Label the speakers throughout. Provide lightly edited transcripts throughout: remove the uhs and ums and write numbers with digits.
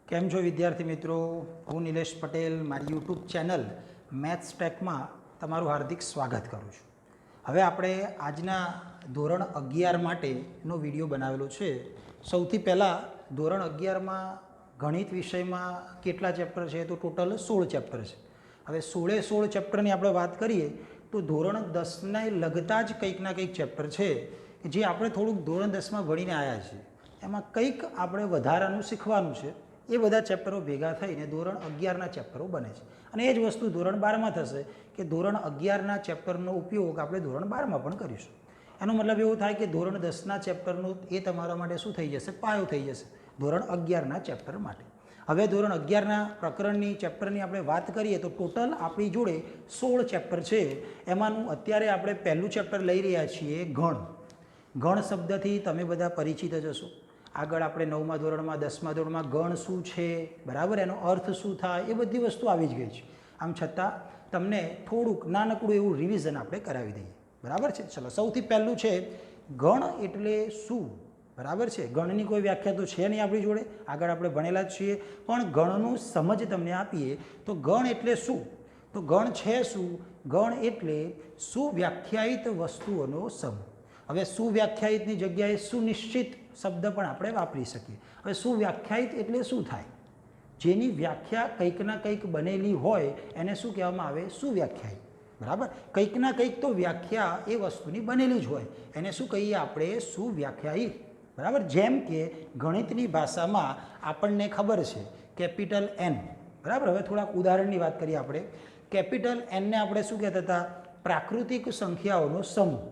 Speaker 1: કેમ છો વિદ્યાર્થી મિત્રો? હું નિલેશ પટેલ મારી યુટ્યુબ ચેનલ મેથ્સ ટેકમાં તમારું હાર્દિક સ્વાગત કરું છું. હવે આપણે આજના ધોરણ 11 માટેનો વિડીયો બનાવેલો છે. સૌથી પહેલાં ધોરણ 11માં ગણિત વિષયમાં કેટલા ચેપ્ટર છે? તો ટોટલ 16 ચેપ્ટર છે. હવે 16 ચેપ્ટરની આપણે વાત કરીએ તો ધોરણ 10ને લગતા જ કંઈક ના કંઈક ચેપ્ટર છે જે આપણે થોડુંક ધોરણ 10માં ભણીને આવ્યા છીએ. એમાં કંઈક આપણે વધારાનું શીખવાનું છે. એ બધા ચેપ્ટરો ભેગા થઈને ધોરણ 11ના ચેપ્ટરો બને છે. અને એ જ વસ્તુ ધોરણ 12માં થશે કે ધોરણ 11ના ચેપ્ટરનો ઉપયોગ આપણે ધોરણ 12માં પણ કરીશું. એનો મતલબ એવો થાય કે ધોરણ 10ના ચેપ્ટરનું એ તમારા માટે શું થઈ જશે? પાયો થઈ જશે ધોરણ 11ના ચેપ્ટર માટે. હવે ધોરણ 11ના પ્રકરણની ચેપ્ટરની આપણે વાત કરીએ તો ટોટલ આપણી જોડે 16 ચેપ્ટર છે. એમાંનું અત્યારે આપણે પહેલું ચેપ્ટર લઈ રહ્યા છીએ ગણ. ગણ શબ્દથી તમે બધા પરિચિત જ હશો. આગળ આપણે 9મા ધોરણમાં 10મા ધોરણમાં ગણ શું છે, બરાબર, એનો અર્થ શું થાય, એ બધી વસ્તુ આવી જ ગઈ છે. આમ છતાં તમને થોડુંક નાનકડું એવું રિવિઝન આપણે કરાવી દઈએ, બરાબર છે. ચલો, સૌથી પહેલું છે ગણ એટલે શું, બરાબર છે. ગણની કોઈ વ્યાખ્યા તો છે નહીં આપણી જોડે, આગળ આપણે ભણેલા જ છીએ, પણ ગણનું સમજ તમને આપીએ તો ગણ એટલે શું? તો ગણ છે શું? ગણ એટલે સુવ્યાખ્યાયિત વસ્તુઓનો સમૂહ. હવે સુવ્યાખ્યાયિતની જગ્યાએ સુનિશ્ચિત શબ્દ પણ આપણે વાપરી શકીએ. હવે સુવ્યાખ્યાયિત એટલે શું થાય? જેની વ્યાખ્યા કંઈક ના કંઈક બનેલી હોય એને શું કહેવામાં આવે? સુવ્યાખ્યાયિત, બરાબર. કંઈક ના કંઈક તો વ્યાખ્યા એ વસ્તુની બનેલી જ હોય, એને શું કહીએ આપણે? સુવ્યાખ્યાયિત, બરાબર. જેમ કે ગણિતની ભાષામાં આપણને ખબર છે કેપિટલ એન, બરાબર. હવે થોડાક ઉદાહરણની વાત કરીએ આપણે. કેપિટલ એનને આપણે શું કહેતા હતા? પ્રાકૃતિક સંખ્યાઓનો સમૂહ.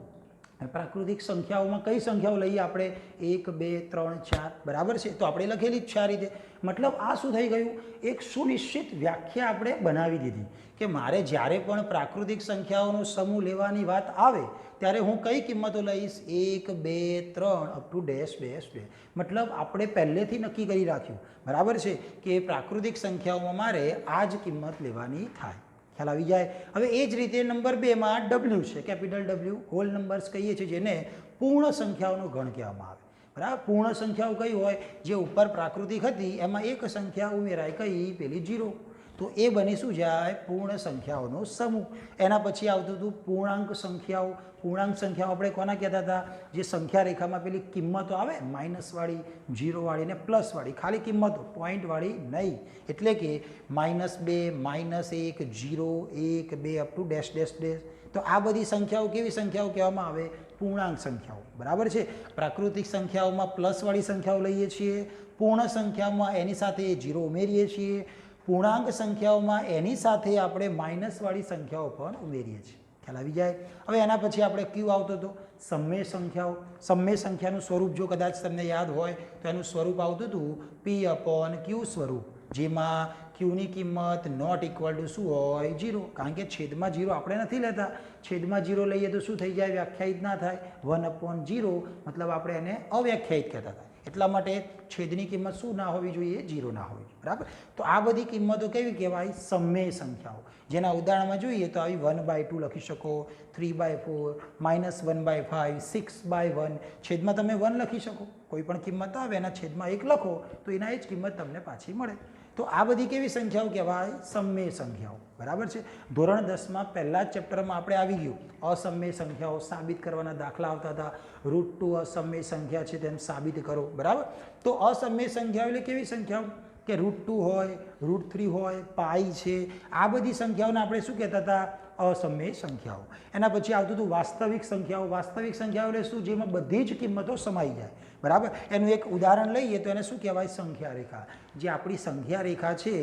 Speaker 1: પ્રાકૃતિક સંખ્યાઓમાં કઈ સંખ્યાઓ લઈએ આપણે? 1 2 3 4, બરાબર છે. તો આપણે લખેલી જ છે આ રીતે. મતલબ આ શું થઈ ગયું? એક સુનિશ્ચિત વ્યાખ્યા આપણે બનાવી દીધી કે મારે જ્યારે પણ પ્રાકૃતિક સંખ્યાઓનો સમૂહ લેવાની વાત આવે ત્યારે હું કઈ કિંમતો લઈશ? 1 2 3 up to dash dash dash. મતલબ આપણે પહેલેથી નક્કી કરી રાખ્યું, બરાબર છે, કે પ્રાકૃતિક સંખ્યાઓમાં મારે આ જ કિંમત લેવાની થાય. ખ્યાલ આવી જાય. હવે એ જ રીતે નંબર 2માં ડબલ્યુ છે, કેપિટલ ડબલ્યુ, હોલ નંબર્સ કહીએ છીએ, જેને પૂર્ણ સંખ્યાઓનો ગણ કહેવામાં આવે, બરાબર. પૂર્ણ સંખ્યાઓ કઈ હોય? જે ઉપર પ્રાકૃતિક હતી એમાં એક સંખ્યા ઉમેરાય, કઈ? પેલી 0. તો એ બની શું જાય? પૂર્ણ સંખ્યાઓનો સમૂહ. એના પછી આવતું હતું પૂર્ણાંક સંખ્યાઓ. પૂર્ણાંક સંખ્યાઓ આપણે કોના કહેતા હતા? જે સંખ્યા રેખામાં પેલી કિંમતો આવે, માઇનસવાળી, જીરોવાળી ને પ્લસવાળી, ખાલી કિંમતો, પોઈન્ટવાળી નહીં. એટલે કે -2 -1 0 1 2 up to dash dash dash. તો આ બધી સંખ્યાઓ કેવી સંખ્યાઓ કહેવામાં આવે? પૂર્ણાંક સંખ્યાઓ, બરાબર છે. પ્રાકૃતિક સંખ્યાઓમાં પ્લસવાળી સંખ્યાઓ લઈએ છીએ, પૂર્ણ સંખ્યાઓમાં એની સાથે 0 ઉમેરીએ છીએ, પૂર્ણાંક સંખ્યાઓમાં એની સાથે આપણે માઇનસવાળી સંખ્યાઓ પણ ઉમેરીએ છીએ. ખ્યાલ આવી જાય. હવે એના પછી આપણે ક્યુ આવતો હતો, સમય સંખ્યાઓ. સમય સંખ્યાનું સ્વરૂપ જો કદાચ તમને યાદ હોય તો એનું સ્વરૂપ આવતું હતું P/Q સ્વરૂપ, જેમાં ક્યુની કિંમત નોટ ઇક્વલ ટુ શું હોય? 0. કારણ કે છેદમાં 0 આપણે નથી લેતા. છેદમાં 0 લઈએ તો શું થઈ જાય? વ્યાખ્યાયિત ના થાય. 1/0 મતલબ આપણે એને અવ્યાખ્યાયિત કહેતા હતા. એટલા માટે છેદની કિંમત શું ના હોવી જોઈએ? 0 ના હોવી જોઈએ, બરાબર. તો આ બધી કિંમતો કેવી કહેવાય? સમય સંખ્યાઓ. જેના ઉદાહરણમાં જોઈએ તો આવી 1/2 લખી શકો, 3/4, -1/5, 6/1. છેદમાં તમે 1 લખી શકો. કોઈ પણ કિંમત આવે એના છેદમાં 1 લખો તો એના એ જ કિંમત તમને પાછી મળે. તો આ બધી કેવી સંખ્યાઓ કહેવાય? સમય સંખ્યાઓ, બરાબર છે. ધોરણ 10માં પહેલા જ ચેપ્ટરમાં આપણે આવી ગયું અસમય સંખ્યાઓ સાબિત કરવાના દાખલા આવતા હતા. √2 અસમય સંખ્યા છે તેમ સાબિત કરો, બરાબર. તો અસમય સંખ્યાઓ એટલે કેવી સંખ્યાઓ? કે √2 હોય, √3 હોય, પાઈ છે, આ બધી સંખ્યાઓને આપણે શું કહેતા હતા? અસમય સંખ્યાઓ. એના પછી આવતું હતું વાસ્તવિક સંખ્યાઓ. વાસ્તવિક સંખ્યાઓ એટલે શું? જેમાં બધી જ કિંમતો સમાઈ જાય, બરાબર. એનું એક ઉદાહરણ લઈએ તો એને શું કહેવાય? સંખ્યા રેખા. જે આપણી સંખ્યા રેખા છે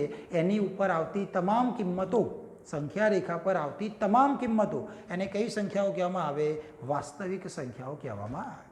Speaker 1: એની ઉપર આવતી તમામ કિંમતો, સંખ્યા રેખા પર આવતી તમામ કિંમતો, એને કઈ સંખ્યાઓ કહેવામાં આવે? વાસ્તવિક સંખ્યાઓ કહેવામાં આવે.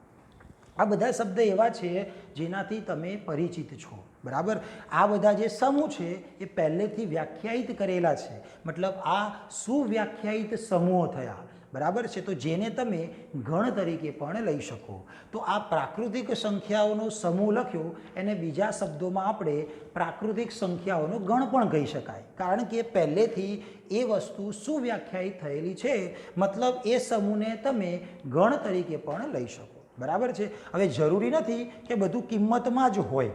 Speaker 1: આ બધા શબ્દ એવા છે જેનાથી તમે પરિચિત છો, બરાબર. આ બધા જે સમૂહ છે એ પહેલેથી વ્યાખ્યાયિત કરેલા છે. મતલબ આ સુવ્યાખ્યાયિત સમૂહો થયા, બરાબર છે. તો જેને તમે ગણ તરીકે પણ લઈ શકો. તો આ પ્રાકૃતિક સંખ્યાઓનો સમૂહ લખ્યો એને બીજા શબ્દોમાં આપણે પ્રાકૃતિક સંખ્યાઓનો ગણ પણ કહી શકાય. કારણ કે પહેલેથી એ વસ્તુ સુવ્યાખ્યાયિત થયેલી છે, મતલબ એ સમૂહને તમે ગણ તરીકે પણ લઈ શકો, બરાબર છે. હવે જરૂરી નથી કે બધું કિંમતમાં જ હોય,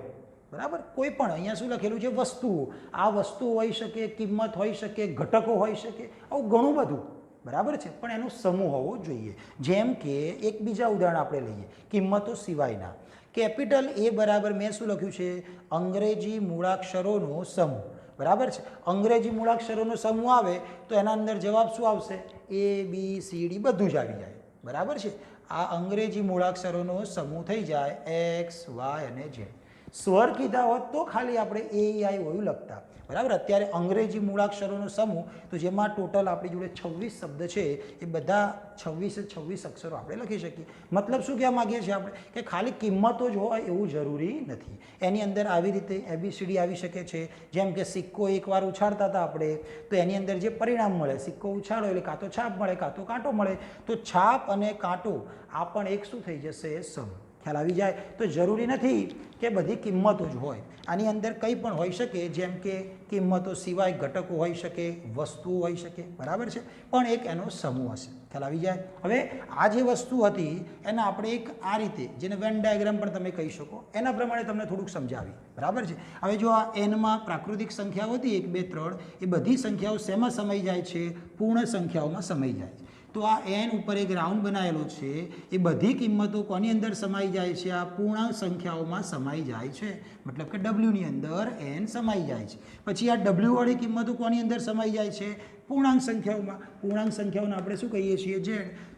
Speaker 1: બરાબર. કોઈ પણ અહીંયા શું લખેલું છે? વસ્તુઓ. આ વસ્તુઓ હોઈ શકે, કિંમત હોઈ શકે, ઘટકો હોઈ શકે, આવું ઘણું બધું, બરાબર છે. પણ એનો સમૂહ હોવો જોઈએ. જેમ કે એક બીજા ઉદાહરણ આપણે લઈએ, કિંમતો સિવાયના. કેપિટલ એ બરાબર મેં શું લખ્યું છે? અંગ્રેજી મૂળાક્ષરોનો સમૂહ, બરાબર છે. અંગ્રેજી મૂળાક્ષરોનો સમૂહ આવે તો એના અંદર જવાબ શું આવશે? ABCD બધું જ આવી જાય, બરાબર છે. આ અંગ્રેજી મૂળાક્ષરોનો સમૂહ થઈ જાય X, Y અને Z. સ્વર કીધા હોત તો ખાલી આપણે AEI લખતા, બરાબર. અત્યારે અંગ્રેજી મૂળાક્ષરોનો સમૂહ તો જેમાં ટોટલ આપણી જોડે 26 શબ્દ છે, એ બધા 26 અક્ષરો આપણે લખી શકીએ. મતલબ શું કહેવા માગીએ છીએ આપણે? કે ખાલી કિંમતો જ હોય એવું જરૂરી નથી. એની અંદર આવી રીતે ABCD આવી શકે છે. જેમ કે સિક્કો એકવાર ઉછાળતા હતા આપણે, તો એની અંદર જે પરિણામ મળે, સિક્કો ઉછાળો એટલે કાં તો છાપ મળે કાં તો કાંટો મળે. તો છાપ અને કાંટો આ પણ એક શું થઈ જશે? સમૂહ. ખ્યાલ આવી જાય. તો જરૂરી નથી કે બધી કિંમતો જ હોય, આની અંદર કંઈ પણ હોઈ શકે. જેમ કે કિંમતો સિવાય ઘટકો હોઈ શકે, વસ્તુઓ હોઈ શકે, બરાબર છે. પણ એક એનો સમૂહ હશે. ખ્યાલ આવી જાય. હવે આ જે વસ્તુ હતી એને આપણે એક આ રીતે, જેને વેન ડાયાગ્રામ પણ તમે કહી શકો, એના પ્રમાણે તમને થોડુંક સમજાવી, બરાબર છે. હવે જો આ એનમાં પ્રાકૃતિક સંખ્યાઓ હતી 1, 2, 3, એ બધી સંખ્યાઓ શેમાં સમાઈ જાય છે? પૂર્ણ સંખ્યાઓમાં સમાઈ જાય છે. તો આ n ઉપર એક રાઉન્ડ બનાવેલો છે, એ બધી કિંમતો કોની અંદર સમાઈ જાય છે? આ પૂર્ણાંક સંખ્યાઓમાં સમાઈ જાય છે. મતલબ કે w ની અંદર n સમાઈ જાય છે. પછી આ w વાળી કિંમતો કોની અંદર સમાઈ જાય છે? પૂર્ણાંક સંખ્યાઓમાં. પૂર્ણાંક સંખ્યાઓને આપણે શું કહીએ છીએ? z.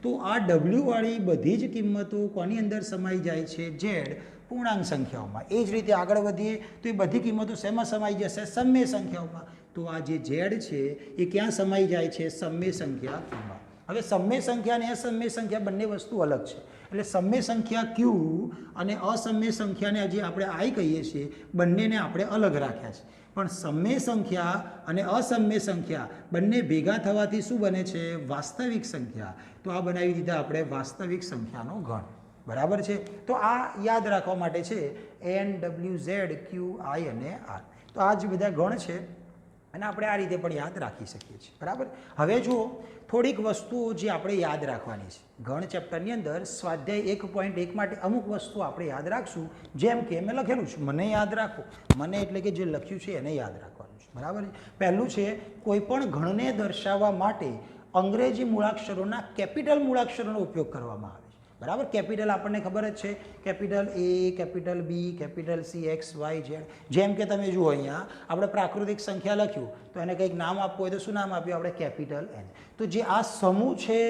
Speaker 1: તો આ w વાળી બધી જ કિંમતો કોની અંદર સમાઈ જાય છે? z પૂર્ણાંક સંખ્યાઓમાં. એ જ રીતે આગળ વધીએ તો એ બધી કિંમતો શેમાં સમાઈ જશે? સમય સંખ્યાઓમાં. તો આ જે z છે એ ક્યાં સમાઈ જાય છે? સમય સંખ્યામાં. હવે સમય સંખ્યા અને અસમય સંખ્યા બંને વસ્તુ અલગ છે. એટલે સમય સંખ્યા q અને અસમય સંખ્યાને જે આપણે i કહીએ છીએ, બંનેને આપણે અલગ રાખ્યા છે. પણ સમય સંખ્યા અને અસમય સંખ્યા બંને ભેગા થવાથી શું બને છે? વાસ્તવિક સંખ્યા. તો આ બનાવી દીધા આપણે વાસ્તવિક સંખ્યાનો ગણ, બરાબર છે. તો આ યાદ રાખવા માટે છે n, w, z, q, i અને r. તો આ જ બધા ગણ છે અને આપણે આ રીતે પણ યાદ રાખી શકીએ છીએ, બરાબર. હવે જુઓ થોડીક વસ્તુઓ જે આપણે યાદ રાખવાની છે. ગણ ચેપ્ટરની અંદર સ્વાધ્યાય 1.1 માટે અમુક વસ્તુ આપણે યાદ રાખશું. જેમ કે મેં લખેલું છે, મને યાદ રાખો. મને એટલે કે જે લખ્યું છે એને યાદ રાખવાનું છે, બરાબર. પહેલું છે, કોઈ પણ ગણને દર્શાવવા માટે અંગ્રેજી મૂળાક્ષરોના કેપિટલ મૂળાક્ષરોનો ઉપયોગ કરવામાં આવે. બરાબર. કેપિટલ આપણને ખબર જ છે, capital A, capital B, capital C, X, Y, Z. જેમ કે તમે જુઓ અહીંયા આપણે પ્રાકૃતિક સંખ્યા લખ્યું તો એને કંઈક નામ આપવું હોય તો શું નામ આપ્યું આપણે? Capital N. તો જે આ સમૂહ છે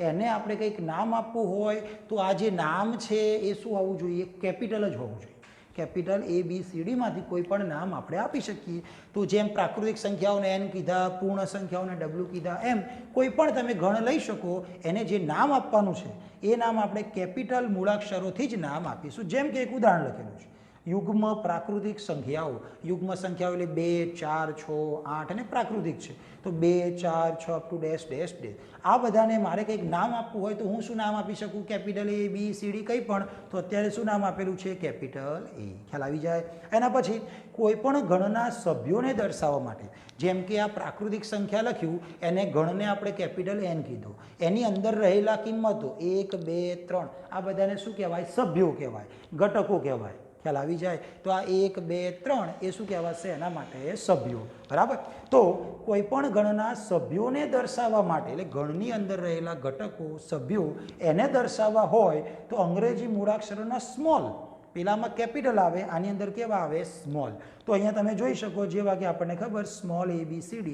Speaker 1: એને આપણે કંઈક નામ આપવું હોય તો આ જે નામ છે એ શું આવવું જોઈએ? કેપિટલ જ હોવું જોઈએ. કેપિટલ ABCD માંથી કોઈ પણ નામ આપણે આપી શકીએ. તો જેમ પ્રાકૃતિક સંખ્યાઓને n કીધા, પૂર્ણ સંખ્યાઓને w કીધા, એમ કોઈ પણ તમે ગણ લઈ શકો, એને જે નામ આપવાનું છે એ નામ આપણે કેપિટલ મૂળાક્ષરોથી જ નામ આપીશું. જેમ કે એક ઉદાહરણ લખેલું છે, યુગ્મ પ્રાકૃતિક સંખ્યાઓ. યુગ્મ સંખ્યાઓ એટલે 2, 4, 6, 8 અને પ્રાકૃતિક છે. તો 2, 4, 6 up to dash dash dash. આ બધાને મારે કંઈક નામ આપવું હોય તો હું શું નામ આપી શકું? Capital A, B, C, D કંઈ પણ. તો અત્યારે શું નામ આપેલું છે? Capital A. ખ્યાલ આવી જાય. એના પછી કોઈ પણ ગણના સભ્યોને દર્શાવવા માટે, જેમ કે આ પ્રાકૃતિક સંખ્યા લખ્યું એને ગણને આપણે કેપિટલ N કીધું. એની અંદર રહેલા કિંમતો 1, 2, 3 આ બધાને શું કહેવાય? સભ્યો કહેવાય, ઘટકો કહેવાય. ખ્યાલ આવી જાય. તો આ 1, 2, 3 એ શું કહેવાશે? એના માટે સભ્યો, બરાબર. તો કોઈ પણ ગણના સભ્યોને દર્શાવવા માટે, એટલે ગણની અંદર રહેલા ઘટકો, સભ્યો એને દર્શાવવા હોય તો અંગ્રેજી મૂળાક્ષરોના સ્મોલ, પેલામાં કેપિટલ આવે, આની અંદર કેવા આવે? સ્મોલ. તો અહીંયા તમે જોઈ શકો, જેવા કે આપણને ખબર, સ્મોલ ABCD,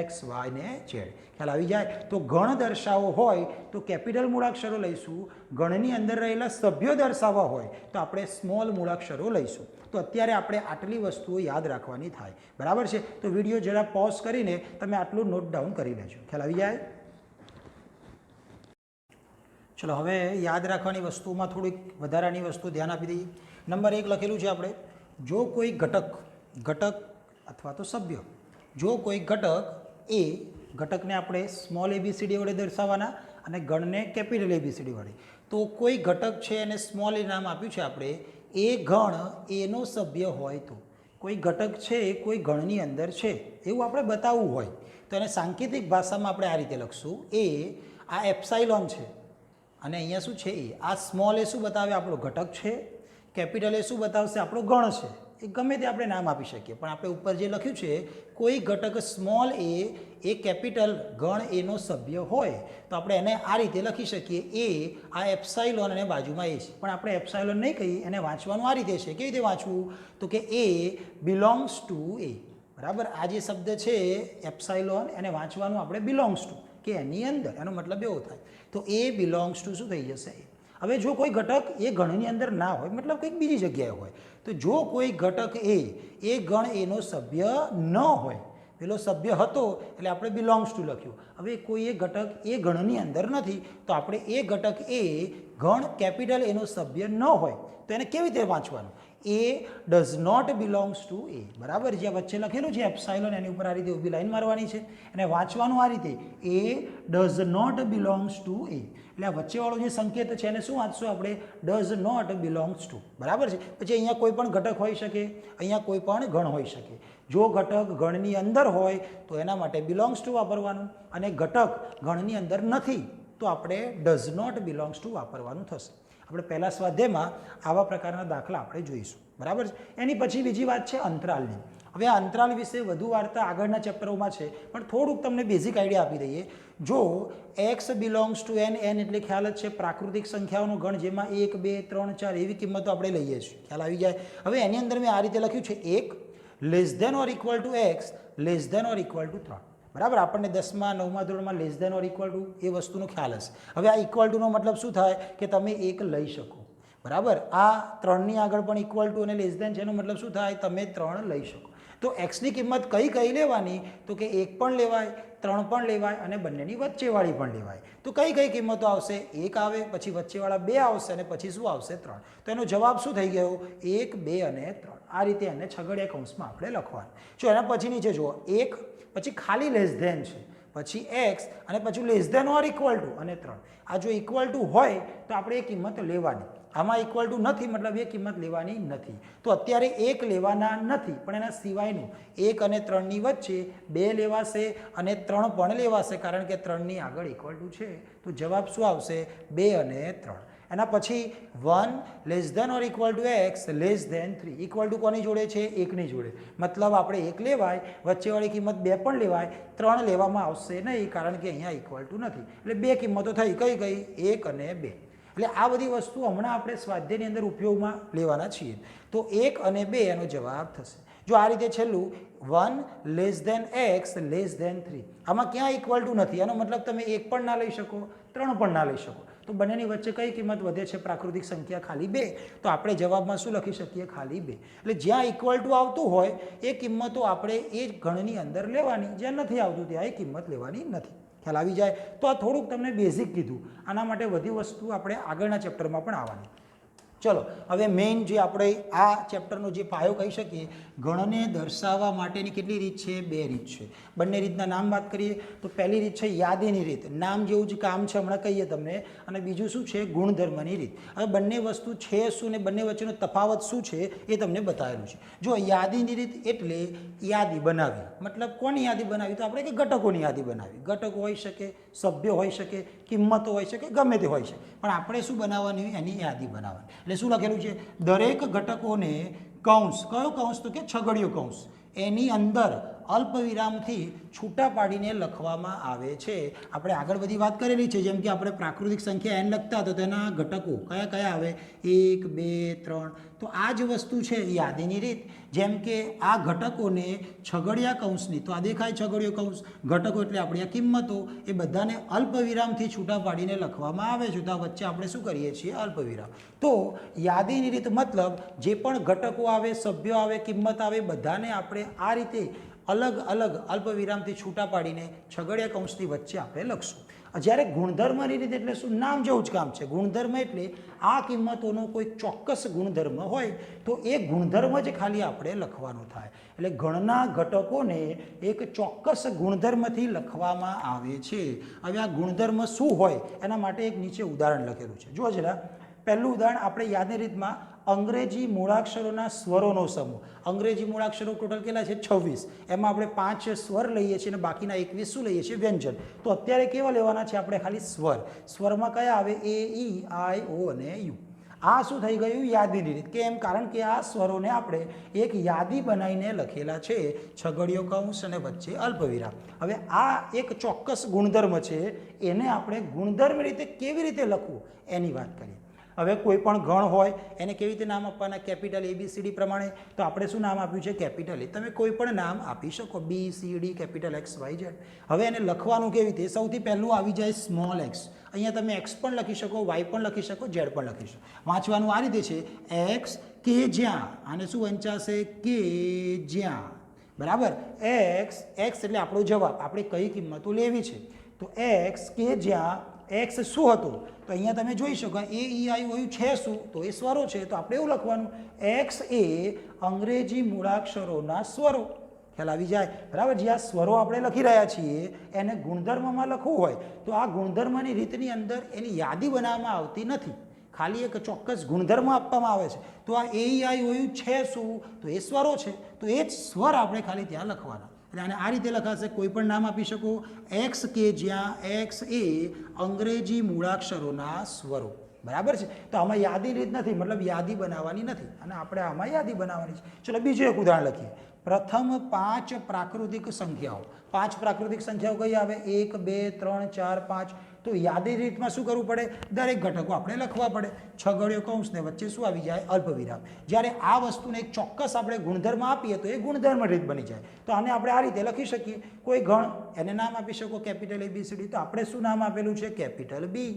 Speaker 1: X, Y ને Z. ખ્યાલ આવી જાય. તો ગણ દર્શાવવો હોય તો કેપિટલ મૂળાક્ષરો લઈશું. ગણની અંદર રહેલા સભ્યો દર્શાવવા હોય તો આપણે સ્મોલ મૂળાક્ષરો લઈશું. તો અત્યારે આપણે આટલી વસ્તુઓ યાદ રાખવાની થાય, બરાબર છે. તો વિડીયો જરા પોઝ કરીને તમે આટલું નોટ ડાઉન કરી લેજો. ખ્યાલ આવી જાય. ચલો હવે યાદ રાખવાની વસ્તુમાં થોડીક વધારાની વસ્તુ ધ્યાન આપી દઈએ. નંબર 1 લખેલું છે આપણે, જો કોઈ ઘટક અથવા તો સભ્ય, જો કોઈ ઘટક એ, ઘટકને આપણે સ્મોલ ABCD વડે દર્શાવવાના અને ગણને કેપિટલ ABCD વડે. તો કોઈ ઘટક છે એને સ્મોલ એ નામ આપ્યું છે આપણે, એ ગણ એનો સભ્ય હોય તો. કોઈ ઘટક છે એ કોઈ ગણની અંદર છે એવું આપણે બતાવવું હોય તો એને સાંકેતિક ભાષામાં આપણે આ રીતે લખશું. એ આ એપ્સાઇલોન છે અને અહીંયા શું છે? એ. આ સ્મોલ એ શું બતાવે? આપણો ઘટક છે. કેપિટલ એ શું બતાવશે? આપણો ગણ છે. એ ગમે તે આપણે નામ આપી શકીએ, પણ આપણે ઉપર જે લખ્યું છે કોઈ ઘટક સ્મોલ એ કેપિટલ ગણ એનો સભ્ય હોય તો આપણે એને આ રીતે લખી શકીએ એ આ એપ્સાઇલોન અને બાજુમાં એ છે, પણ આપણે એપ્સાઇલોન નહીં કહીએ, એને વાંચવાનું આ રીતે છે. કેવી રીતે વાંચવું? તો કે એ બિલોંગ્સ ટુ એ. બરાબર, આ જે શબ્દ છે એપ્સાઇલોન એને વાંચવાનું આપણે બિલોંગ્સ ટુ, કે એની અંદર, એનો મતલબ એવો થાય. તો એ બિલોંગ્સ ટુ શું થઈ જશે? હવે જો કોઈ ઘટક એ ગણની અંદર ના હોય, મતલબ કંઈક બીજી જગ્યાએ હોય, તો જો કોઈ ઘટક એ ગણ એનો સભ્ય ન હોય, પેલો સભ્ય હતો એટલે આપણે બિલોંગ્સ ટુ લખ્યું. હવે કોઈ એ ઘટક એ ગણની અંદર નથી તો આપણે એ ઘટક એ ગણ કેપિટલ એનો સભ્ય ન હોય તો એને કેવી રીતે વાંચવાનું? A does not belongs two એ. બરાબર, જ્યાં વચ્ચે લખેલું છે એપ્સાઇલોન એની ઉપર આ રીતે ઊભી લાઈન મારવાની છે અને વાંચવાનું આ રીતે A does not belongs two એ. એટલે આ વચ્ચેવાળો જે સંકેત છે એને શું વાંચશું આપણે? Does not belongs to. બરાબર છે. પછી અહીંયા કોઈ પણ ઘટક હોઈ શકે, અહીંયા કોઈ પણ ગણ હોઈ શકે. જો ઘટક ગણની અંદર હોય તો એના માટે બિલોંગ્સ ટુ વાપરવાનું, અને ઘટક ગણની અંદર નથી તો આપણે ડઝ નોટ બિલોંગ્સ ટુ વાપરવાનું થશે. આપણે પહેલા સ્વાધ્યાયમાં આવા પ્રકારના દાખલા આપણે જોઈશું. બરાબર છે. એની પછી બીજી વાત છે અંતરાલની. હવે આ અંતરાલ વિશે વધુ વાર્તા આગળના ચેપ્ટરોમાં છે, પણ થોડુંક તમને બેઝિક આઈડિયા આપી દઈએ. જો x belongs to n, n એટલે ખ્યાલ જ છે પ્રાકૃતિક સંખ્યાઓનો ગણ, જેમાં 1 2 3 4 એવી કિંમતો આપણે લઈએ છીએ, ખ્યાલ આવી જાય. હવે એની અંદર મેં આ રીતે લખ્યું છે 1 less than or equal to x less than or equal to 3. બરાબર, આપણને 10મા 9મા ધોરણમાં less than or equal to એ વસ્તુનો ખ્યાલ હશે. હવે આ ઇક્વલ ટુનો મતલબ શું થાય કે તમે એક લઈ શકો. બરાબર, આ 3ની આગળ પણ ઇક્વલ ટુ અને લેસ ધેન છે એનો મતલબ શું થાય? તમે 3 લઈ શકો. તો એક્સની કિંમત કઈ લેવાની? તો કે 1 પણ લેવાય, 3 પણ લેવાય અને બંનેની વચ્ચેવાળી પણ લેવાય. તો કઈ કિંમતો આવશે? 1 આવે, પછી વચ્ચેવાળા 2 આવશે અને પછી શું આવશે? 3. તો એનો જવાબ શું થઈ ગયો? 1 2 અને 3. આ રીતે એને છગડીયા કૌંસમાં આપણે લખવાનું. જો એના પછી નીચે જુઓ, 1 પછી ખાલી લેસ ધેન છે, પછી એક્સ અને પછી less than or equal to અને 3. આ જો ઇક્વલ ટુ હોય તો આપણે એ કિંમત લેવાની. આમાં ઇક્વલ ટુ નથી મતલબ એ કિંમત લેવાની નથી. તો અત્યારે 1 લેવાના નથી, પણ એના સિવાયનું 1 અને 3ની વચ્ચે 2 લેવાશે અને 3 પણ લેવાશે, કારણ કે 3ની આગળ ઇક્વલ ટુ છે. તો જવાબ શું આવશે? 2 અને 3. એના પછી 1 less than or equal to x less than 3. Equal to કોની જોડે છે? 1ની જોડે. મતલબ આપણે 1 લેવાય, વચ્ચેવાળી કિંમત 2 પણ લેવાય, 3 લેવામાં આવશે નહીં, કારણ કે અહીંયા ઇક્વલ ટુ નથી. એટલે 2 કિંમતો થઈ. કઈ 1 અને 2. એટલે આ બધી વસ્તુ હમણાં આપણે સ્વાધ્યાયની અંદર ઉપયોગમાં લેવાના છીએ. તો 1 અને 2 એનો જવાબ થશે. જો આ રીતે છેલ્લું 1 less than x less than 3. આમાં ક્યાં ઇક્વલ ટુ નથી, એનો મતલબ તમે 1 પણ ના લઈ શકો, 3 પણ ના લઈ શકો. તો બંનેની વચ્ચે કઈ કિંમત વધે છે? પ્રાકૃતિક સંખ્યા ખાલી 2. તો આપણે જવાબમાં શું લખી શકીએ? ખાલી 2. એટલે જ્યાં ઇક્વલ ટુ આવતું હોય એ કિંમતો આપણે એ ગણની અંદર લેવાની, જ્યાં નથી આવતું ત્યાં એ કિંમત લેવાની નથી. ખ્યાલ આવી જાય? તો આ થોડુંક તમને બેઝિક કીધું. આના માટે બધી વસ્તુ આપણે આગળના ચેપ્ટરમાં પણ આવવાની. ચલો હવે મેઇન જે આપણે આ ચેપ્ટરનો જે પાયો કહી શકીએ, ગણને દર્શાવવા માટેની કેટલી રીત છે? 2 રીત છે. બંને રીતના નામ વાત કરીએ તો પહેલી રીત છે યાદીની રીત. નામ જેવું જ કામ છે, હમણાં કહીએ તમને. અને બીજું શું છે? ગુણધર્મની રીત. હવે બંને વસ્તુ છે શું ને બંને વચ્ચેનો તફાવત શું છે એ તમને બતાવેલું છે. જો યાદીની રીત એટલે યાદી બનાવી, મતલબ કોની યાદી બનાવી? તો આપણે કે ઘટકોની યાદી બનાવી. ઘટકો હોઈ શકે, સભ્ય હોઈ શકે, કિંમતો હોઈ શકે, ગમે તે હોઈ શકે, પણ આપણે શું બનાવવાની? એની યાદી બનાવવાની. એટલે શું લખેલું છે? દરેક ઘટકોને કૌંસ, કયો કૌંસ? તો કે છગડીયો કૌંસ, એની અંદર અલ્પ વિરામથી છૂટા પાડીને લખવામાં આવે છે. આપણે આગળ બધી વાત કરેલી છે, જેમ કે આપણે પ્રાકૃતિક સંખ્યા n લખતા તો તેના ઘટકો કયા આવે? 1 2 3. તો આ જ વસ્તુ છે યાદીની રીત. જેમ કે આ ઘટકોને છગડીયા કૌંસની, તો આ દેખાય છગડીયો કૌંસ, ઘટકો એટલે આપણી આ કિંમતો, એ બધાને અલ્પ વિરામથી છૂટા પાડીને લખવામાં આવે છે. તો આ વચ્ચે આપણે શું કરીએ છીએ? અલ્પ વિરામ. તો યાદીની રીત મતલબ જે પણ ઘટકો આવે, સભ્યો આવે, કિંમત આવે, બધાને આપણે આ રીતે અલગ અલગ અલ્પ વિરામથી છૂટા પાડીને છગડીયા કૌંસની વચ્ચે આપણે લખશું. જ્યારે ગુણધર્મની રીત એટલે શું? નામ જેવું જ કામ છે. ગુણધર્મ એટલે આ કિંમતોનો કોઈ ચોક્કસ ગુણધર્મ હોય તો એ ગુણધર્મ જ ખાલી આપણે લખવાનો થાય. એટલે ગણના ઘટકોને એક ચોક્કસ ગુણધર્મથી લખવામાં આવે છે. હવે આ ગુણધર્મ શું હોય એના માટે એક નીચે ઉદાહરણ લખેલું છે. જુઓ જરા, પહેલું ઉદાહરણ આપણે યાદની રીતમાં અંગ્રેજી મૂળાક્ષરોના સ્વરોનો સમૂહ. અંગ્રેજી મૂળાક્ષરો ટોટલ કેટલા છે? 26. એમાં આપણે 5 સ્વર લઈએ છીએ અને બાકીના 21 શું લઈએ છીએ? વ્યંજન. તો અત્યારે કેવા લેવાના છે આપણે? ખાલી સ્વર. સ્વરમાં કયા આવે? એ, ઈ, આઈ, ઓ અને યુ. આ શું થઈ ગયું? યાદીની રીત. કેમ? કારણ કે આ સ્વરોને આપણે એક યાદી બનાવીને લખેલા છે, છગડીયો કૌંસ અને વચ્ચે અલ્પવિરામ. હવે આ એક ચોક્કસ ગુણધર્મ છે, એને આપણે ગુણધર્મ રીતે કેવી રીતે લખવું એની વાત કરીએ. હવે કોઈ પણ ગણ હોય એને કેવી રીતે નામ આપવાના? કેપિટલ ABCD પ્રમાણે. તો આપણે શું નામ આપ્યું છે? Capital A. તમે કોઈ પણ નામ આપી શકો, BCD, કેપિટલ XYZ. હવે એને લખવાનું કેવી રીતે? સૌથી પહેલું આવી જાય સ્મોલ x. અહીંયા તમે x પણ લખી શકો, y પણ લખી શકો, z પણ લખી શકો. વાંચવાનું આ રીતે છે, x કે જ્યાં, આને શું વંચાશે? કે જ્યાં. બરાબર? x એટલે આપણો જવાબ, આપણે કઈ કિંમતો લેવી છે. તો x કે જ્યાં x શું હતું? તો અહીંયા તમે જોઈ શકો AEIOU છે શું? તો એ સ્વરો છે. તો આપણે એવું લખવાનું, x એ અંગ્રેજી મૂળાક્ષરોના સ્વરો. ખ્યાલ આવી જાય? બરાબર? જે આ સ્વરો આપણે લખી રહ્યા છીએ એને ગુણધર્મમાં લખવું હોય તો આ ગુણધર્મની રીતની અંદર એની યાદી બનાવવામાં આવતી નથી, ખાલી એક ચોક્કસ ગુણધર્મ આપવામાં આવે છે. તો આ AEIOU છે શું? તો એ સ્વરો છે. તો એ જ સ્વર આપણે ખાલી ત્યાં લખવાના. એટલે આને આ રીતે લખાશે, કોઈ પણ નામ આપી શકો, x કે જ્યાં x એ અંગ્રેજી મૂળાક્ષરોના સ્વરો. બરાબર છે? તો આમાં યાદી રીત નથી, મતલબ યાદી બનાવવાની નથી, અને આપણે આમાં યાદી બનાવવાની છે. ચલો બીજું એક ઉદાહરણ લખીએ. પ્રથમ 5 પ્રાકૃતિક સંખ્યાઓ. 5 પ્રાકૃતિક સંખ્યાઓ કઈ આવે? 1 2 3 4 5. તો યાદી રીતમાં શું કરવું પડે? દરેક ઘટકો આપણે લખવા પડે. છગડીયો કૌંસ ને વચ્ચે શું આવી જાય? અલ્પવિરામ. જ્યારે આ વસ્તુને એક ચોક્કસ આપણે ગુણધર્મ આપીએ તો એ ગુણધર્મ રીત બની જાય. તો આને આપણે આ રીતે લખી શકીએ. કોઈ ગણ એને નામ આપી શકો કેપિટલ ABCD. તો આપણે શું નામ આપેલું છે? Capital B.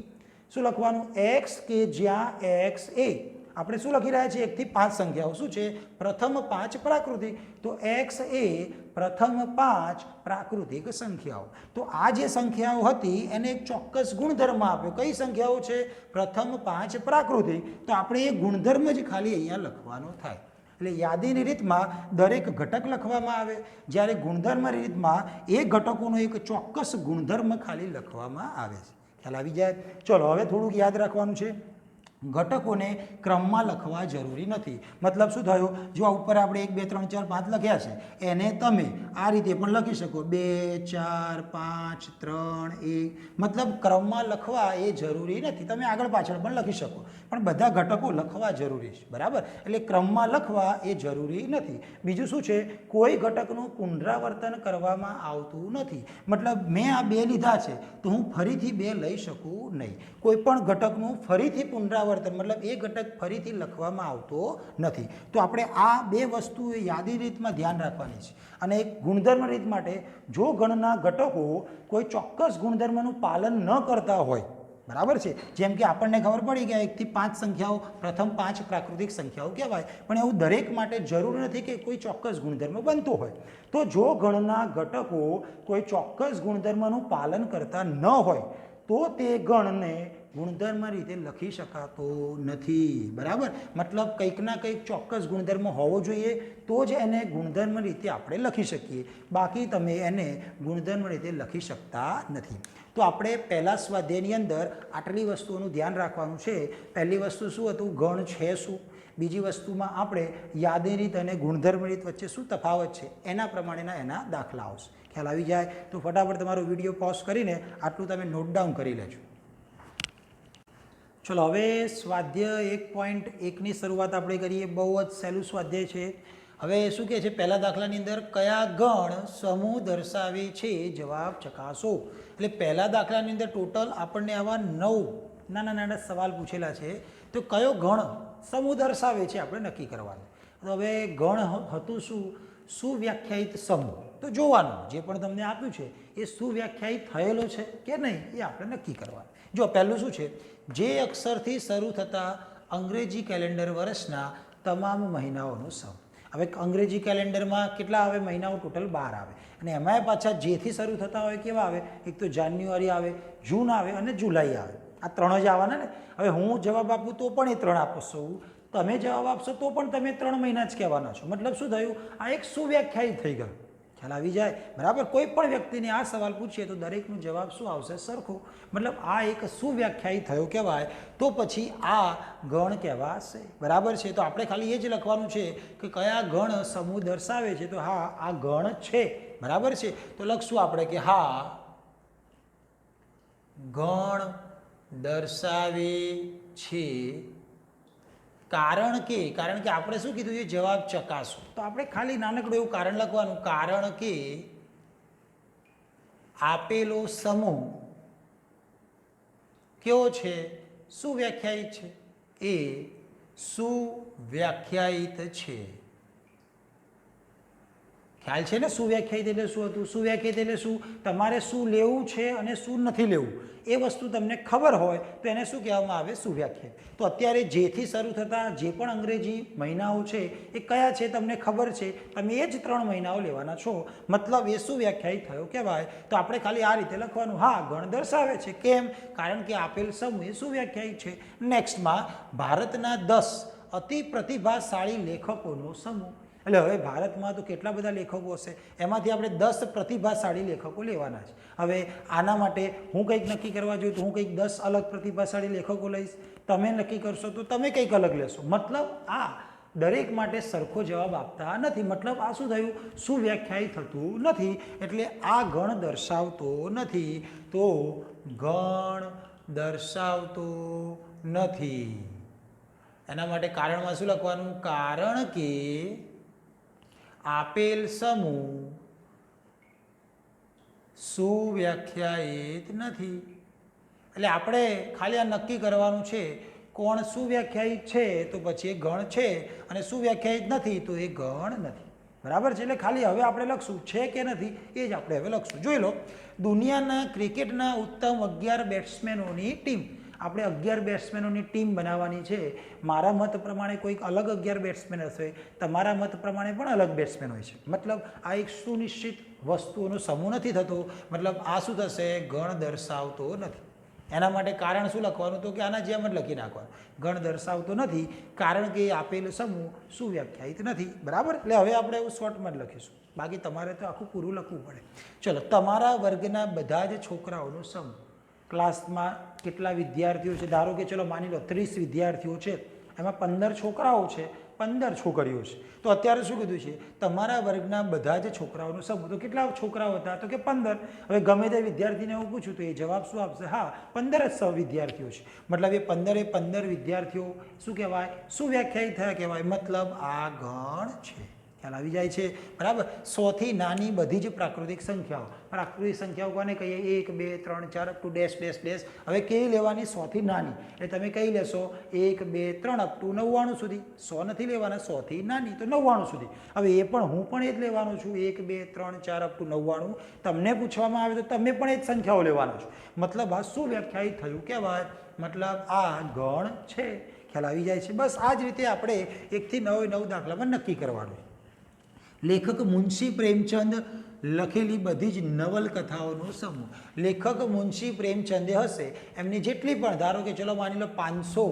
Speaker 1: શું લખવાનું? x કે જ્યાં x એ. આપણે શું લખી રહ્યા છીએ? 1 થી 5 સંખ્યાઓ. શું છે? પ્રથમ 5 પ્રાકૃતિક. તો x એ પ્રથમ 5 પ્રાકૃતિક સંખ્યાઓ. તો આ જે સંખ્યાઓ હતી એને એક ચોક્કસ ગુણધર્મ આપ્યો. કઈ સંખ્યાઓ છે? પ્રથમ 5 પ્રાકૃતિક. તો આપણે એ ગુણધર્મ જ ખાલી અહીંયા લખવાનો થાય. એટલે યાદીની રીતમાં દરેક ઘટક લખવામાં આવે, જ્યારે ગુણધર્મ રીતમાં એ ઘટકોનો એક ચોક્કસ ગુણધર્મ ખાલી લખવામાં આવે છે. ખ્યાલ આવી જાય? ચલો હવે થોડુંક યાદ રાખવાનું છે. ઘટકોને ક્રમમાં લખવા જરૂરી નથી. મતલબ શું થયું? જો ઉપર આપણે 1 2 3 4 5 લખ્યા છે એને તમે આ રીતે પણ લખી શકો, 2 4 5 3 1. મતલબ ક્રમમાં લખવા એ જરૂરી નથી, તમે આગળ પાછળ પણ લખી શકો, પણ બધા ઘટકો લખવા જરૂરી છે. બરાબર? એટલે ક્રમમાં લખવા એ જરૂરી નથી. બીજું શું છે? કોઈ ઘટકનું પુનરાવર્તન કરવામાં આવતું નથી. મતલબ મેં આ 2 લીધા છે તો હું ફરીથી 2 લઈ શકું નહીં. કોઈ પણ ઘટકનું ફરીથી પુનરાવર્તન મતલબ એ ઘટક ફરીથી લખવામાં આવતો નથી. તો આપણે આ 2 વસ્તુ યાદી રીતમાં ધ્યાન રાખવાની છે. અને એક ગુણધર્મ રીત માટે જો ગણના ઘટકો કોઈ ચોક્કસ ગુણધર્મનું પાલન ન કરતા હોય, બરાબર છે, જેમ કે આપણને ખબર પડી કે 1 થી 5 સંખ્યાઓ પ્રથમ 5 પ્રાકૃતિક સંખ્યાઓ કહેવાય, પણ એવું દરેક માટે જરૂર નથી કે કોઈ ચોક્કસ ગુણધર્મ બનતો હોય. તો જો ગણના ઘટકો કોઈ ચોક્કસ ગુણધર્મનું પાલન કરતા ન હોય તો તે ગણને ગુણધર્મ રીતે લખી શકાતો નથી. બરાબર? મતલબ કંઈક ના કંઈક ચોક્કસ ગુણધર્મ હોવો જોઈએ તો જ એને ગુણધર્મ રીતે આપણે લખી શકીએ, બાકી તમે એને ગુણધર્મ રીતે લખી શકતા નથી. તો આપણે પહેલા સ્વાધ્યાયની અંદર આટલી વસ્તુઓનું ધ્યાન રાખવાનું છે. પહેલી વસ્તુ શું હતું? ગણ છે શું. બીજી વસ્તુમાં આપણે યાદી રીત અને ગુણધર્મ રીત વચ્ચે શું તફાવત છે એના પ્રમાણેના એના દાખલા આવશે. ખ્યાલ આવી જાય? તો ફટાફટ તમારો વિડીયો પોઝ કરીને આટલું તમે નોટ ડાઉન કરી લેજો. ચલો હવે સ્વાધ્યાય 1.1ની શરૂઆત આપણે કરીએ. બહુ જ સહેલું સ્વાધ્યાય છે. હવે શું કહે છે? પહેલા દાખલાની અંદર કયા ગણ સમૂહ દર્શાવે છે? જવાબ ચકાસો. એટલે પહેલા દાખલાની અંદર ટોટલ આપણને આવા 9 નાના સવાલ પૂછેલા છે. તો કયો ગણ સમૂહ દર્શાવે છે આપણે નક્કી કરવાનું. તો હવે ગણ હતું શું? સુવ્યાખ્યાયિત સમૂહ. તો જોવાનું જે પણ તમને આપ્યું છે એ સુવ્યાખ્યાયિત થયેલો છે કે નહીં એ આપણે નક્કી કરવાનું. જો પહેલું શું છે? જે અક્ષરથી શરૂ થતા અંગ્રેજી કેલેન્ડર વર્ષના તમામ મહિનાઓનો સમ. હવે અંગ્રેજી કેલેન્ડરમાં કેટલા આવે મહિનાઓ? ટોટલ 12 આવે, અને એમાંય પાછા જેથી શરૂ થતા હોય કેવા આવે? એક તો જાન્યુઆરી આવે, જૂન આવે અને જુલાઈ આવે. આ 3 જ આવવાના ને. હવે હું જવાબ આપું તો પણ એ 3 આપશો, તમે જવાબ આપશો તો પણ તમે 3 મહિના જ કહેવાના છો. મતલબ શું થયું? આ એક સુવ્યાખ્યાયિત થઈ ગયું. ખ્યાલ આવી જાય? બરાબર? કોઈ પણ વ્યક્તિને આ સવાલ પૂછીએ તો દરેકનો જવાબ શું આવશે? સરખો. મતલબ આ એક સુવ્યાખ્યાયિત થયો કહેવાય, તો પછી આ ગણ કહેવાશે. બરાબર છે? તો આપણે ખાલી એ જ લખવાનું છે કે કયા ગણ સમૂહ દર્શાવે છે. તો હા, આ ગણ છે. બરાબર છે? તો લખશું આપણે કે હા, ગણ દર્શાવે છે કારણ કે આપણે શું કીધું છે જવાબ ચકાસો તો આપણે ખાલી નાનકડું એવું કારણ લખવાનું કારણ કે આપેલો સમૂહ કેવો છે સુવ્યાખ્યાયિત છે એ સુવ્યાખ્યાયિત છે ખ્યાલ છે ને સુવ્યાખ્યાયિત એટલે શું હતું સુવ્યાખ્યાયિત એટલે શું તમારે શું લેવું છે અને શું નથી લેવું એ વસ્તુ તમને ખબર હોય તો એને શું કહેવામાં આવે સુવ્યાખ્યાયિત તો અત્યારે જેથી શરૂ થતા જે પણ અંગ્રેજી મહિનાઓ છે એ કયા છે તમને ખબર છે તમે એ જ 3 મહિનાઓ લેવાના છો મતલબ એ સુવ્યાખ્યાયિત થયો કહેવાય તો આપણે ખાલી આ રીતે લખવાનું હા ગણ દર્શાવે છે કેમ કારણ કે આપેલ સમૂહ એ સુવ્યાખ્યાયિત છે નેક્સ્ટમાં ભારતના 10 અતિ પ્રતિભાશાળી લેખકોનો સમૂહ એટલે હવે ભારતમાં તો કેટલા બધા લેખકો હશે એમાંથી આપણે 10 પ્રતિભાશાળી લેખકો લેવાના છે હવે આના માટે હું કંઈક નક્કી કરવા જોઈએ તો હું કંઈક 10 અલગ પ્રતિભાશાળી લેખકો લઈશ તમે નક્કી કરશો તો તમે કંઈક અલગ લેશો મતલબ આ દરેક માટે સરખો જવાબ આપતા નથી મતલબ આ શું થયું સુવ્યાખ્યાયિત થતું નથી એટલે આ ગણ દર્શાવતો નથી તો ગણ દર્શાવતો નથી એના માટે કારણમાં શું લખવાનું કારણ કે આપેલ સમૂહ સુવ્યાખ્યાયિત નથી એટલે આપણે ખાલી આ નક્કી કરવાનું છે કોણ સુવ્યાખ્યાયિત છે તો પછી એ ગણ છે અને સુવ્યાખ્યાયિત નથી તો એ ગણ નથી બરાબર છે એટલે ખાલી હવે આપણે લખશું છે કે નથી એ જ આપણે હવે લખશું જોઈ લો દુનિયાના ક્રિકેટના ઉત્તમ 11 બેટ્સમેનોની ટીમ આપણે 11 બેટ્સમેનોની ટીમ બનાવવાની છે મારા મત પ્રમાણે કોઈક અલગ 11 બેટ્સમેન હશે તમારા મત પ્રમાણે પણ અલગ બેટ્સમેન હોય છે મતલબ આ એક સુનિશ્ચિત વસ્તુઓનો સમૂહ નથી થતો મતલબ આ શું થશે ગણ દર્શાવતો નથી એના માટે કારણ શું લખવાનું તો કે આના જેમ જ લખી નાખવાનું ગણ દર્શાવતો નથી કારણ કે આપેલ સમૂહ સુવ્યાખ્યાયિત નથી બરાબર એટલે હવે આપણે એવું શોર્ટમાં જ લખીશું બાકી તમારે તો આખું પૂરું લખવું પડે ચલો તમારા વર્ગના બધા જ છોકરાઓનો સમૂહ ક્લાસમાં કેટલા વિદ્યાર્થીઓ છે ધારો કે ચલો માની લો 30 વિદ્યાર્થીઓ છે એમાં 15 છોકરાઓ છે 15 છોકરીઓ છે તો અત્યારે શું કીધું છે તમારા વર્ગના બધા જ છોકરાઓનો સમૂહ તો કેટલા છોકરાઓ હતા તો કે 15 હવે ગમે તે વિદ્યાર્થીને હું પૂછું તો એ જવાબ શું આપશે હા 15 જ વિદ્યાર્થીઓ છે મતલબ એ 15 વિદ્યાર્થીઓ શું કહેવાય સુવ્યાખ્યાયિત થયા કહેવાય મતલબ આ ગણ છે ખ્યાલ આવી જાય છે બરાબર 100 થી નાની બધી જ પ્રાકૃતિક સંખ્યાઓ કોને કહીએ 1 2 3 4 up to dash dash dash હવે કેવી લેવાની 100 થી નાની એટલે તમે કઈ લેશો 1 2 3 અપ ટુ 99 સુધી 100 નથી લેવાના 100 થી નાની તો 99 સુધી હવે એ પણ હું પણ એ જ લેવાનો છું 1 2 3 4 અપ ટુ 99 તમને પૂછવામાં આવે તો તમે પણ એ જ સંખ્યાઓ લેવાના છો મતલબ આ શું વ્યાખ્યાયિત થયું કહેવાય મતલબ આ ગણ છે ખ્યાલ આવી જાય છે બસ આ જ રીતે આપણે 1 થી 9 દાખલામાં નક્કી કરવાનું લેખક મુનશી પ્રેમચંદ લખેલી બધી જ નવલકથાઓનો સમૂહ લેખક મુનશી પ્રેમચંદે હશે એમની જેટલી પણ ધારો કે ચલો માની લો 500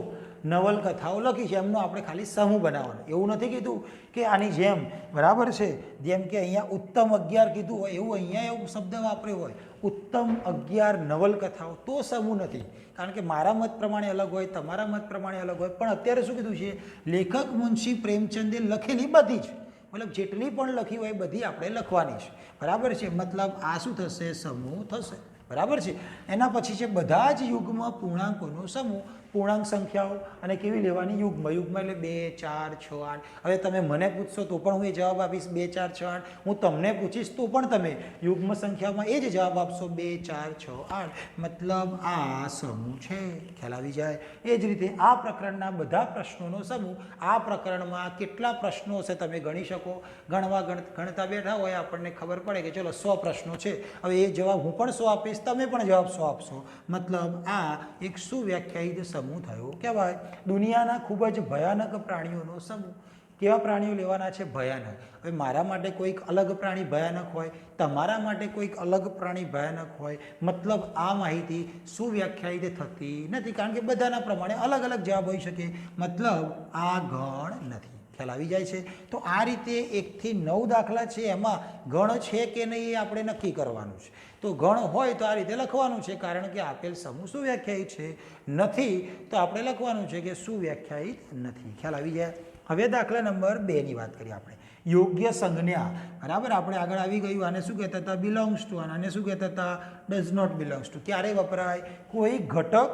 Speaker 1: નવલકથાઓ લખી છે એમનો આપણે ખાલી સમૂહ બનાવવાનો એવું નથી કીધું કે આની જેમ બરાબર છે જેમ કે અહીંયા ઉત્તમ 11 કીધું હોય એવું અહીંયા એવું શબ્દ વાપર્યો હોય ઉત્તમ 11 નવલકથાઓ તો સમૂહ નથી કારણ કે મારા મત પ્રમાણે અલગ હોય તમારા મત પ્રમાણે અલગ હોય પણ અત્યારે શું કીધું છે લેખક મુનશી પ્રેમચંદે લખેલી બધી જ મતલબ જેટલી પણ લખી હોય બધી આપણે લખવાની છે બરાબર છે મતલબ આ શું થશે સમૂહ થશે બરાબર છે એના પછી છે બધા જ યુગ્મ પૂર્ણાંકોનો સમૂહ પૂર્ણાંક સંખ્યાઓ અને કેવી લેવાની યુગ્મ એટલે 2 4 6 8 હવે તમે મને પૂછશો તો પણ હું એ જવાબ આપીશ 2 4 6 8 હું તમને પૂછીશ તો પણ તમે યુગ્મ સંખ્યામાં એ જ જવાબ આપશો 2 4 6 8 મતલબ આ સમૂહ છે ખ્યાલ આવી જાય એ જ રીતે આ પ્રકરણના બધા પ્રશ્નોનો સમૂહ આ પ્રકરણમાં કેટલા પ્રશ્નો હશે તમે ગણી શકો ગણતા બેઠા હોય આપણને ખબર પડે કે ચલો 100 પ્રશ્નો છે હવે એ જવાબ હું પણ 100 આપીશ તમે પણ જવાબ 100 આપશો મતલબ આ એક સુવ્યાખ્યાયિત સમૂહ થયો કહેવાય દુનિયાના ખૂબ જ ભયાનક પ્રાણીઓનો સમૂહ કેવા પ્રાણીઓ લેવાના છે ભયાનક હવે મારા માટે કોઈક અલગ પ્રાણી ભયાનક હોય તમારા માટે કોઈક અલગ પ્રાણી ભયાનક હોય મતલબ આ માહિતી સુવ્યાખ્યાયિત થતી નથી કારણ કે બધાના પ્રમાણે અલગ અલગ જવાબ હોઈ શકે મતલબ આ ગણ નથી ખ્યાલ આવી જાય છે તો આ રીતે 1 થી 9 દાખલા છે એમાં ગણ છે કે નહીં એ આપણે નક્કી કરવાનું છે તો ગણ હોય તો આ રીતે લખવાનું છે કારણ કે આપેલ સમૂહ સુવ્યાખ્યાયિત છે નથી તો આપણે લખવાનું છે કે સુવ્યાખ્યાયિત નથી ખ્યાલ આવી જાય હવે દાખલા નંબર 2 ની વાત કરીએ આપણે યોગ્ય સંજ્ઞા બરાબર આપણે આગળ આવી ગયું આને શું કહેતા હતા બિલોંગ્સ ટુ આને શું કહેતા હતા ડઝ નોટ બિલોંગ્સ ટુ ક્યારે વપરાય કોઈ ઘટક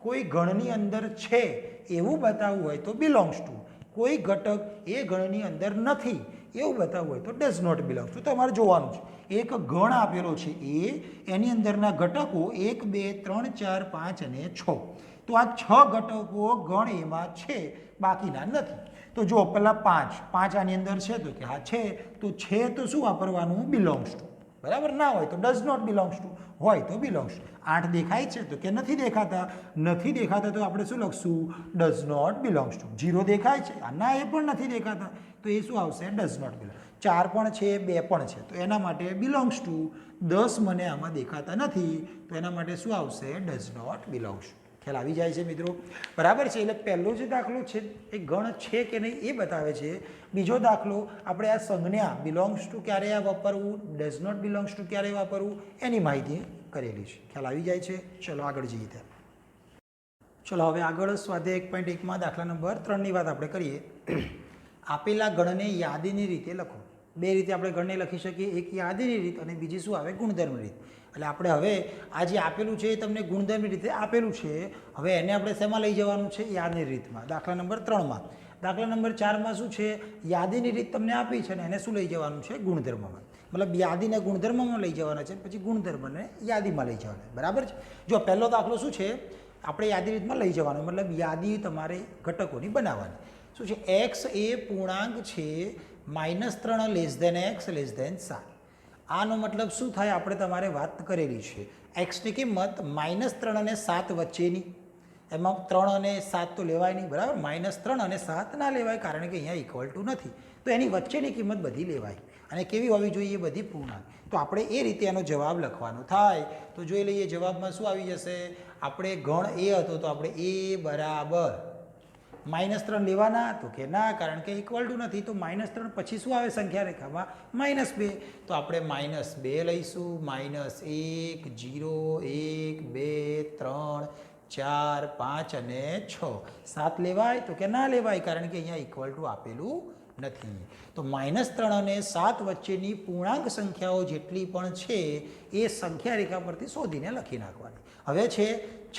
Speaker 1: કોઈ ગણની અંદર છે એવું બતાવવું હોય તો બિલોંગ્સ ટુ, કોઈ ઘટક એ ગણની અંદર નથી એવું બતાવવું હોય તો ડઝ નોટ બિલોંગ્સ ટુ. તમારે જોવાનું છે એક ગણ આપેલો છે એની અંદરના ઘટકો 1 2 3 4 5 અને 6. તો આ 6 ઘટકો ગણ એમાં છે, બાકીના નથી. તો જો પહેલાં 5 આની અંદર છે તો કે હા છે, તો છે તો શું વાપરવાનું? Belongs to. બરાબર, ના હોય તો ડઝ નોટ બિલોંગ્સ ટુ, હોય તો બિલોંગ્સ ટુ. 8 દેખાય છે તો કે નથી દેખાતા, નથી દેખાતા તો આપણે શું લખશું? Does not belongs two. 0 દેખાય છે, ના એ પણ નથી દેખાતા તો એ શું આવશે? Does not belong. 4 પણ છે, 2 પણ છે તો એના માટે બિલોંગ્સ ટુ. 10 મને આમાં દેખાતા નથી તો એના માટે શું આવશે? Does not belongs to. ખ્યાલ આવી જાય છે મિત્રો? બરાબર છે. એટલે પહેલો જે દાખલો છે એ ગણ છે કે નહીં એ બતાવે છે. બીજો દાખલો આપણે આ સંજ્ઞા બિલોંગ્સ ટુ ક્યારે વાપરવું, ડઝ નોટ બિલોંગ્સ ટુ ક્યારે વાપરવું એની માહિતી કરેલી છે. ખ્યાલ આવી જાય છે? ચલો આગળ જઈએ ત્યાં. ચલો હવે આગળ સ્વાધ્યાય 1.1માં દાખલા નંબર 3ની વાત આપણે કરીએ. આપેલા ગણને યાદીની રીતે લખો. બે રીતે આપણે ગણને લખી શકીએ, એક યાદીની રીત અને બીજી શું આવે? ગુણધર્મની રીત. એટલે આપણે હવે આ જે આપેલું છે એ તમને ગુણધર્મની રીતે આપેલું છે, હવે એને આપણે શેમાં લઈ જવાનું છે? યાદીની રીતમાં. દાખલા નંબર 3માં. દાખલા નંબર 4માં શું છે? યાદીની રીત તમને આપી છે ને એને શું લઈ જવાનું છે? ગુણધર્મમાં. મતલબ યાદીને ગુણધર્મમાં લઈ જવાના છે, પછી ગુણધર્મને યાદીમાં લઈ જવાના. બરાબર છે? જો પહેલો દાખલો શું છે? આપણે યાદી રીતમાં લઈ જવાનું, મતલબ યાદી તમારે ઘટકોની બનાવવાની. શું છે? એક્સ એ પૂર્ણાંક છે -3 x < 7. આનો મતલબ શું થાય? આપણે તમારે વાત કરેલી છે એક્સની કિંમત -3 અને 7 વચ્ચેની. એમાં 3 અને 7 તો લેવાય નહીં, બરાબર? -3 અને 7 ના લેવાય કારણ કે અહીંયા ઇક્વલ ટુ નથી, તો એની વચ્ચેની કિંમત બધી લેવાય. અને કેવી હોવી જોઈએ? બધી પૂર્ણાંક. તો આપણે એ રીતે એનો જવાબ લખવાનો થાય. તો જોઈ લઈએ જવાબમાં શું આવી જશે. આપણે ગણ એ હતો તો આપણે એ બરાબર -3 લેવાના તો કે ના, કારણ કે ઇક્વલ ટુ નથી. તો -3 પછી શું આવે સંખ્યા રેખામાં? -2. તો આપણે -2 લઈશું. -1 0 1 2 3 4 5 અને 6. 7 લેવાય તો કે ના લેવાય કારણ કે અહીંયા ઇક્વલ ટુ આપેલું નથી. તો -3 અને 7 વચ્ચેની પૂર્ણાંક સંખ્યાઓ જેટલી પણ છે એ સંખ્યા રેખા પરથી શોધીને લખી નાખવાની. હવે છે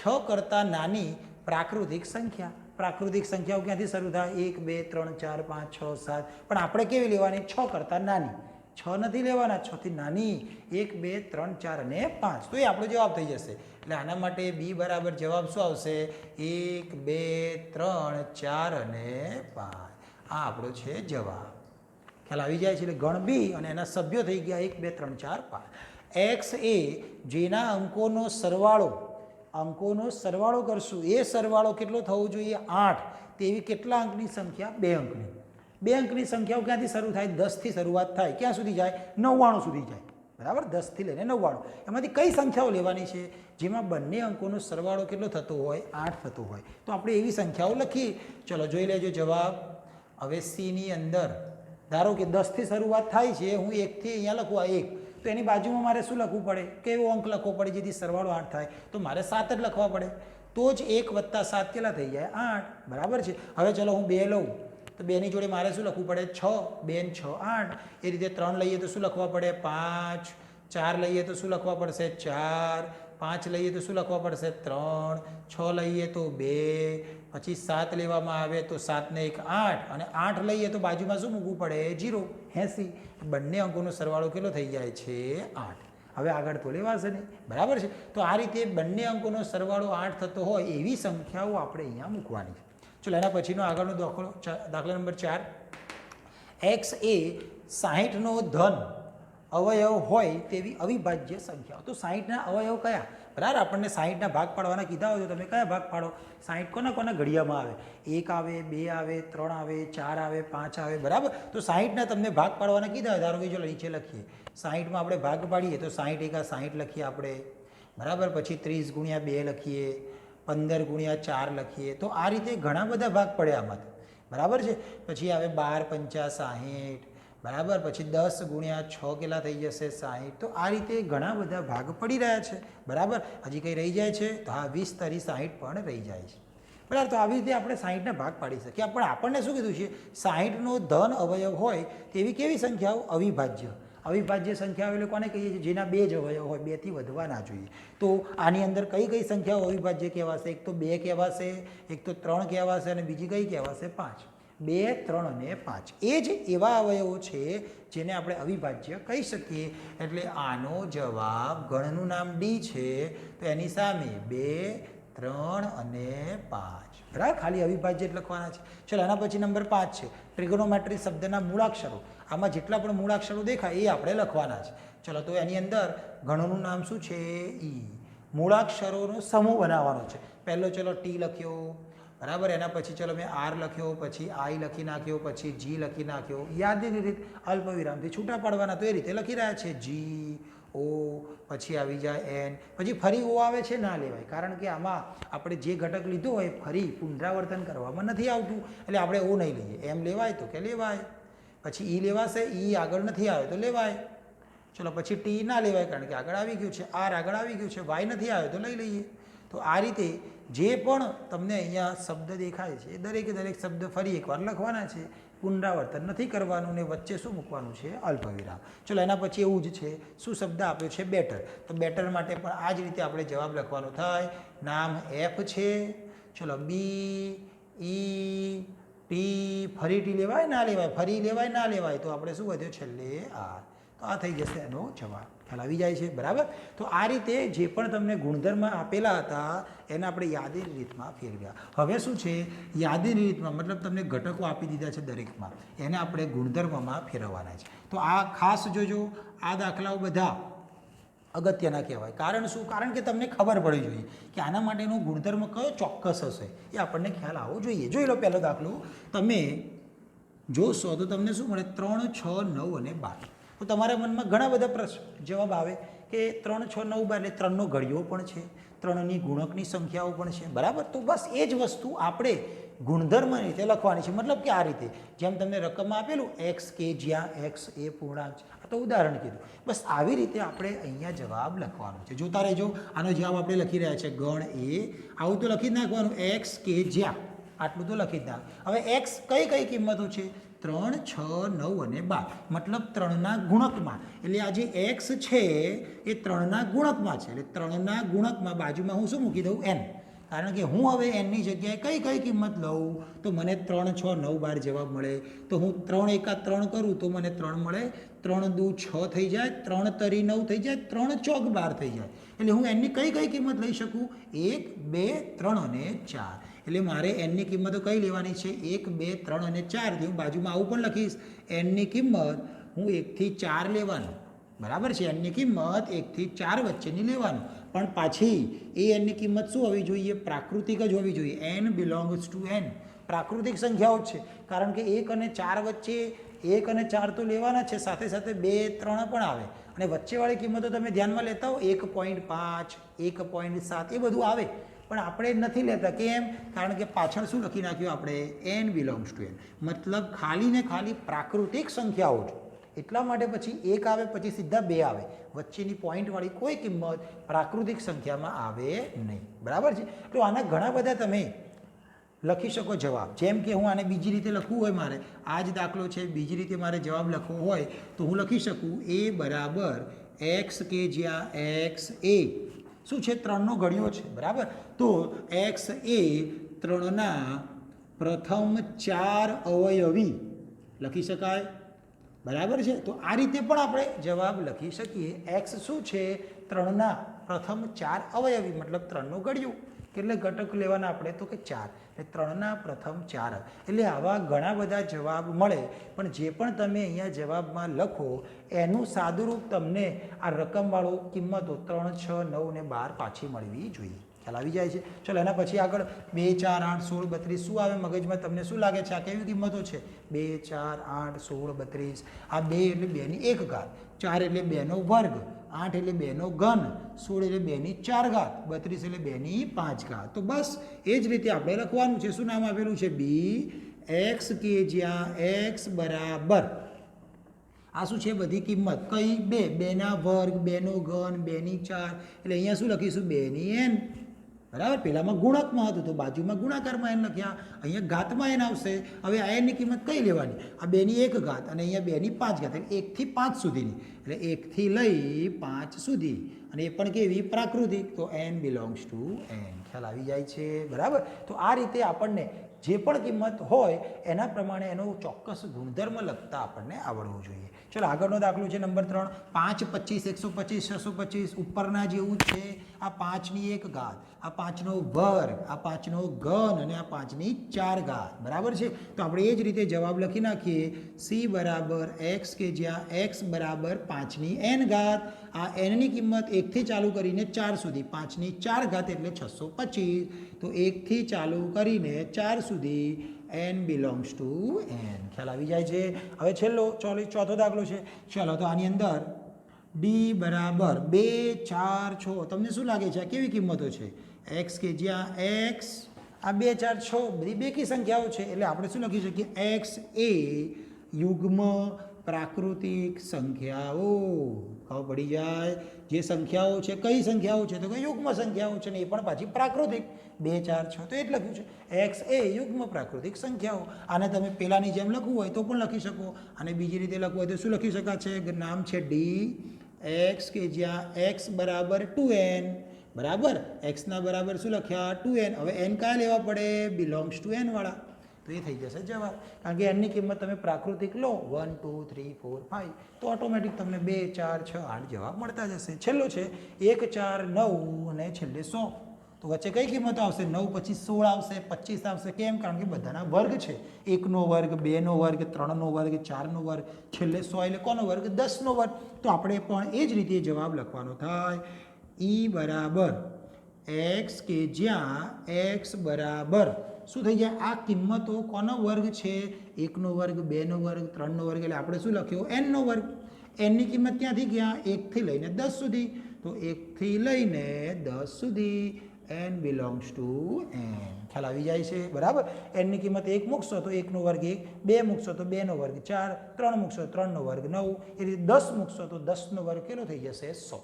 Speaker 1: 6 કરતાં નાની પ્રાકૃતિક સંખ્યા. પ્રાકૃતિક સંખ્યાઓ ક્યાંથી શરૂ થાય? 1 2 3 4 5 6 7. પણ આપણે કેવી લેવાની? 6 કરતાં નાની. 6 નથી લેવાના, 6 થી નાની 1 2 3 4 અને 5. તો એ આપણો જવાબ થઈ જશે. એટલે આના માટે બી બરાબર જવાબ શું આવશે? 1 2 3 4 અને 5. આ આપણો છે જવાબ. ખ્યાલ આવી જાય છે? એટલે ગણ બી અને એના સભ્યો થઈ ગયા 1 2 3 4 5. એક્સ એ જેના અંકોનો સરવાળો કરશું એ સરવાળો કેટલો થવો જોઈએ? 8. તેવી કેટલા અંકની સંખ્યા? 2 અંકની. 2 અંકની સંખ્યાઓ ક્યાંથી શરૂ થાય? 10 થી શરૂઆત થાય. ક્યાં સુધી જાય? 99 સુધી જાય. બરાબર? 10 થી લઈને 99. એમાંથી કઈ સંખ્યાઓ લેવાની છે જેમાં બંને અંકોનો સરવાળો કેટલો થતો હોય? 8 થતો હોય. તો આપણે એવી સંખ્યાઓ લખીએ. ચલો જોઈ લેજો જવાબ. હવે સીની અંદર ધારો કે 10 થી શરૂઆત થાય છે, હું 1 થી અહીંયા લખું આ 1, તો એની બાજુમાં મારે શું લખવું પડે? કેવો અંક લખવો પડે જેથી સરવાળો 8 થાય? તો મારે 7 જ લખવા પડે. તો જ 1 + 7 કેટલા થઈ જાય? 8. બરાબર છે? હવે ચલો હું 2 લઉં તો 2ની જોડે મારે શું લખવું પડે? 6. 2 ને 6 8. એ રીતે 3 લઈએ તો શું લખવા પડે? 5. 4 લઈએ તો શું લખવા પડશે? 4. 5 લઈએ તો શું લખવા પડશે? 3. 6 લઈએ તો 2. પછી 7 લેવામાં આવે તો 7 ને 1 8. અને 8 લઈએ તો બાજુમાં શું મૂકવું પડે? 0. 80. બંને અંકોનો સરવાળો કેટલો થઈ જાય છે? 8. હવે આગળ તો લેવાશે નહીં. બરાબર છે? તો આ રીતે બંને અંકોનો સરવાળો 8 થતો હોય એવી સંખ્યાઓ આપણે અહીંયા મૂકવાની છે. ચલો એના પછીનો આગળનો દાખલા નંબર 4. એક્સ એ 60નો ધન અવયવ હોય તેવી અવિભાજ્ય સંખ્યાઓ. તો 60ના અવયવ કયા? બરાબર, આપણને 60ના ભાગ પાડવાના કીધા હોય તો તમે કયા ભાગ પાડો? 60 કોના ઘડિયામાં આવે? 1 આવે, 2 આવે, 3 આવે, 4 આવે, 5 આવે. બરાબર? તો 60ના તમને ભાગ પાડવાના કીધા હોય. ધારો કે જો નીચે લખીએ 60માં આપણે ભાગ પાડીએ તો 60 × 60 લખીએ આપણે. બરાબર? પછી 30 × 2 લખીએ, 15 × 4 લખીએ. તો આ રીતે ઘણા બધા ભાગ પડે આમાં. બરાબર છે? પછી આવે 12 × 5 60. બરાબર? પછી 10 × 6 કેટલા થઈ જશે? 60. તો આ રીતે ઘણા બધા ભાગ પડી રહ્યા છે. બરાબર? હજી કંઈ રહી જાય છે? તો હા, 20 તરી 60 પણ રહી જાય છે. બરાબર? તો આવી રીતે આપણે 60ના ભાગ પાડી શકીએ. પણ આપણને શું કીધું છે? 60નો ધન અવયવ હોય તેવી કેવી સંખ્યાઓ? અવિભાજ્ય. અવિભાજ્ય સંખ્યાઓ એટલે કોને કહીએ છીએ? જેના બે જ અવયવ હોય, બેથી વધવા ના જોઈએ. તો આની અંદર કઈ કઈ સંખ્યાઓ અવિભાજ્ય કહેવાશે? એક તો 2 કહેવાશે, એક તો 3 કહેવાશે અને બીજી કઈ કહેવાશે? 5. 2, 3 અને 5 એ જ એવા અવયવો છે જેને આપણે અવિભાજ્ય કહી શકીએ. એટલે આનો જવાબ ગણનું નામ ડી છે, તો એની સામે 2, 3 અને 5. બરાબર, ખાલી અવિભાજ્ય જ લખવાના છે. ચલો એના પછી નંબર 5 છે ટ્રિગોનોમેટ્રી શબ્દના મૂળાક્ષરો. આમાં જેટલા પણ મૂળાક્ષરો દેખાય એ આપણે લખવાના છે. ચલો તો એની અંદર ગણનું નામ શું છે? ઈ. મૂળાક્ષરોનો સમૂહ બનાવવાનો છે. પહેલો ચલો ટી લખ્યો, બરાબર. એના પછી ચલો મેં આર લખ્યો, પછી આઈ લખી નાખ્યો, પછી જી લખી નાખ્યો. યાદની રીત અલ્પવિરામથી છૂટા પાડવાના, તો એ રીતે લખી રહ્યા છે. જી, ઓ, પછી આવી જાય એન, પછી ફરી ઓ આવે છે, ના લેવાય. કારણ કે આમાં આપણે જે ઘટક લીધો હોય ફરી પુનરાવર્તન કરવામાં નથી આવતું, એટલે આપણે ઓ નહીં લઈએ. એમ લેવાય તો કે લેવાય, પછી ઈ લેવાશે, ઈ આગળ નથી આવે તો લેવાય. ચલો પછી ટી ના લેવાય કારણ કે આગળ આવી ગયું છે. આર આગળ આવી ગયું છે, વાય નથી આવ્યો તો લઈ લઈએ. તો આ રીતે જે પણ તમને અહીંયા શબ્દ દેખાય છે એ દરેકે દરેક શબ્દ ફરી એકવાર લખવાના છે, પુનરાવર્તન નથી કરવાનું ને વચ્ચે શું મૂકવાનું છે? અલ્પવિરામ. ચલો એના પછી એવું જ છે, શું શબ્દ આપ્યો છે? બેટર. તો બેટર માટે પણ આ જ રીતે આપણે જવાબ લખવાનો થાય. નામ એફ છે, ચલો બી, ઈ, ટી, ફરી ટી લેવાય ના લેવાય? ફરી લેવાય ના લેવાય? તો આપણે શું વધ્યો છેલ્લે? આર. તો આ થઈ જશે એનો જવાબ. ખ્યાલ આવી જાય છે, બરાબર. તો આ રીતે જે પણ તમને ગુણધર્મ આપેલા હતા એને આપણે યાદીની રીતમાં ફેરવ્યા. હવે શું છે? યાદીની રીતમાં મતલબ તમને ઘટકો આપી દીધા છે દરેકમાં, એને આપણે ગુણધર્મમાં ફેરવવાના છે. તો આ ખાસ જોજો, આ દાખલાઓ બધા અગત્યના કહેવાય. કારણ શું? કારણ કે તમને ખબર પડવી જોઈએ કે આના માટેનો ગુણધર્મ કયો ચોક્કસ હશે, એ આપણને ખ્યાલ આવવો જોઈએ. જોઈ લો પહેલો દાખલો તમે જોશો તો તમને શું મળે? 3, 6, 9 અને 12. તો તમારા મનમાં ઘણા બધા પ્રશ્ન જવાબ આવે કે 3, 6, 9, 12 એટલે 3નો ઘડિયો પણ છે, 3ની ગુણકની સંખ્યાઓ પણ છે, બરાબર. તો બસ એ જ વસ્તુ આપણે ગુણધર્મ રીતે લખવાની છે. મતલબ કે આ રીતે જેમ તમને રકમમાં આપેલું એક્સ કે, જ્યાં એક્સ એ પૂર્ણાંક છે, આ તો ઉદાહરણ કીધું. બસ આવી રીતે આપણે અહીંયા જવાબ લખવાનો છે. જોતા રહેજો, આનો જવાબ આપણે લખી રહ્યા છે ગણ એ. આવું તો લખી જ નાખવાનું, એક્સ કે જ્યાં, આટલું તો લખી જ નાખ. હવે એક્સ કઈ કઈ કિંમતો છે? 3, 6, 9 અને 12. મતલબ 3ના ગુણકમાં. એટલે આ જે એક્સ છે એ 3ના ગુણકમાં છે. એટલે 3ના ગુણકમાં બાજુમાં હું શું મૂકી દઉં? એન. કારણ કે હું હવે એનની જગ્યાએ કઈ કઈ કિંમત લઉં તો મને 3, 6, 9, 12 જવાબ મળે. તો હું 3 એકા 3 કરું તો મને 3 મળે, 3 દુ 6 થઈ જાય, 3 તરી 9 થઈ જાય, 3 ચોક 12 થઈ જાય. એટલે હું એનની કઈ કઈ કિંમત લઈ શકું? 1, 2, 3 અને 4. એટલે મારે એનની કિંમતો કઈ લેવાની છે? 1, 2, 3 અને 4. હું બાજુમાં આવું પણ લખીશ, એનની કિંમત હું 1 થી 4 લેવાનું, બરાબર છે. એનની કિંમત 1 થી 4 વચ્ચેની લેવાનું. પણ પાછી એ એનની કિંમત શું હોવી જોઈએ? પ્રાકૃતિક જ હોવી જોઈએ. N belongs to n. પ્રાકૃતિક સંખ્યાઓ જ છે, કારણ કે 1 અને 4 વચ્ચે 1 અને 4 તો લેવાના છે, સાથે સાથે 2, 3 પણ આવે. અને વચ્ચેવાળી કિંમતો તમે ધ્યાનમાં લેતા હો, 1.5, 1.7 એ બધું આવે. પણ આપણે નથી લેતા. કેમ? કારણ કે પાછળ શું લખી નાખ્યું આપણે? N belongs to n. મતલબ ખાલી ને ખાલી પ્રાકૃતિક સંખ્યાઓ જ. એટલા માટે પછી 1 આવે, પછી સીધા 2 આવે. વચ્ચેની પોઈન્ટવાળી કોઈ કિંમત પ્રાકૃતિક સંખ્યામાં આવે નહીં, બરાબર છે. તો આના ઘણા બધા તમે લખી શકો જવાબ. જેમ કે હું આને બીજી રીતે લખવું હોય, મારે આ જ દાખલો છે, બીજી રીતે મારે જવાબ લખવો હોય તો હું લખી શકું એ બરાબર એક્સ કે જ્યાં એક્સ એ શું છે? 3નો ઘડિયો છે, બરાબર. તો એક્સ એ 3ના પ્રથમ 4 અવયવી લખી શકાય, બરાબર છે. તો આ રીતે પણ આપણે જવાબ લખી શકીએ. એક્સ શું છે? 3ના પ્રથમ 4 અવયવી, મતલબ 3નો ઘડિયો. કેટલે ઘટક લેવાના આપણે? તો કે 4. એટલે 3ના પ્રથમ 4. એટલે આવા ઘણા બધા જવાબ મળે. પણ જે પણ તમે અહીંયા જવાબમાં લખો એનું સાદુરૂપ તમને આ રકમવાળો કિંમતો 3, 6, 9 અને 12 પાછી મળવી જોઈએ. ખ્યાલ આવી જાય છે. ચલો એના પછી આગળ 2, 4, 8, 16, 32 શું આવે મગજમાં? તમને શું લાગે છે આ કેવી કિંમતો છે? 2, 4, 8, 16, 32. આ 2 એટલે 2ની 1 ઘાત, 4 એટલે 2નો વર્ગ, 8 એટલે 2નો ઘન, 16 એટલે 2ની 4 ઘાત, 32 એટલે 2ની 5 ઘાત. તો બસ એ જ રીતે આપણે લખવાનું છે. શું નામ આપેલું છે? બી એક્સ કે જ્યાં એક્સ બરાબર આ શું છે? બધી કિંમત કઈ? 2. 2ના વર્ગ, 2નો ઘન, 2ની 4. એટલે અહીંયા શું લખીશું? 2ની n. બરાબર. પહેલામાં ગુણકમાં હતું તો બાજુમાં ગુણાકારમાં એન લખ્યા, અહીંયા ઘાતમાં એન આવશે. હવે આ એનની કિંમત કઈ લેવાની? આ 2ની 1 ઘાત અને અહીંયા 2ની 5 ઘાત, એટલે 1 થી 5 સુધીની, એટલે 1 થી લઈ 5 સુધી, અને એ પણ કેવી? પ્રાકૃતિક. તો n બિલોંગ્સ ટુ n. ખ્યાલ આવી જાય છે, બરાબર. તો આ રીતે આપણને જે પણ કિંમત હોય એના પ્રમાણે એનો ચોક્કસ ગુણધર્મ લખતા આપણને આવડવું જોઈએ. ચલો આગળનો દાખલો છે નંબર 3. 5, 25, 125, 625 ઉપરના જેવું જ છે. આ 5ની 1 ઘાત, આ 5નો વર્ગ, આ 5નો ઘન અને આ 5ની 4 ઘાત, બરાબર છે. તો આપણે એ જ રીતે જવાબ લખી નાખીએ. c બરાબર x, કે જ્યાં x બરાબર 5ની n ઘાત. આ nની કિંમત 1 થી ચાલુ કરીને 4 સુધી, 5ની 4 ઘાત એટલે 625. તો 1 થી ચાલુ કરીને 4 સુધી n બિલોંગ્સ ટુ n. ખ્યાલ આવી જાય છે. હવે છેલ્લો ચોથો દાખલો છે. ચાલો તો આની અંદર d બરાબર 2, 4, 6. તમને શું લાગે છે આ કેવી કિંમતો છે? x, કે જ્યાં x આ 2, 4, 6 બધી બેકી સંખ્યાઓ છે, એટલે આપણે શું લખી શકીએ? x એ યુગ્મ પ્રાકૃતિક સંખ્યાઓ. ખબર પડી જાય? જે સંખ્યાઓ છે કઈ સંખ્યાઓ છે? તો કે યુગ્મ સંખ્યાઓ છે, ને એ પણ પાછી પ્રાકૃતિક. 2, 4, 6 તો એ જ લખ્યું છે. x એ યુગ્મ પ્રાકૃતિક સંખ્યાઓ. આને તમે પહેલાની જેમ લખવું હોય તો પણ લખી શકો, અને બીજી રીતે લખવું હોય તો શું લખી શકાય છે? નામ છે d x, કે જ્યાં x બરાબર 2n, બરાબર. x ના બરાબર શું લખ્યા? 2n. હવે n કયા લેવા પડે? બિલોંગ્સ ટુ n વાળા. તો એ થઈ જશે જવાબ, કારણ કે એનની કિંમત તમે પ્રાકૃતિક લો 1, 2, 3, 4, 5 તો ઓટોમેટિક તમને 2, 4, 6, 8 જવાબ મળતા જશે. છેલ્લો છે 1, 4, 9 અને છેલ્લે 100. તો વચ્ચે કઈ કિંમતો આવશે? 9 પછી 16 આવશે, 25 આવશે. કેમ? કારણ કે બધાના વર્ગ છે. 1નો વર્ગ, 2નો વર્ગ, 3નો વર્ગ, 4નો વર્ગ, છેલ્લે 100 એટલે કોનો વર્ગ? 10નો વર્ગ. તો આપણે પણ એ જ રીતે જવાબ લખવાનો થાય. e બરાબર x, કે જ્યાં x બરાબર શું થઈ જાય? આ કિંમતો કોનો વર્ગ છે? 1નો વર્ગ, 2નો વર્ગ, 3નો વર્ગ, એટલે આપણે શું લખ્યો? nનો વર્ગ. nની કિંમત ક્યાંથી ગયા? 1 થી લઈને 10 સુધી. તો 1 થી લઈને 10 સુધી n બિલોંગ્સ ટુ n. ખ્યાલ આવી જાય છે, બરાબર. nની કિંમત 1 મૂકશો તો 1નો વર્ગ 1, 2 મૂકશો તો 2નો વર્ગ 4, 3 મૂકશો તો 3નો વર્ગ 9, એ રીતે 10 મૂકશો તો 10નો વર્ગ કેટલો થઈ જશે? 100.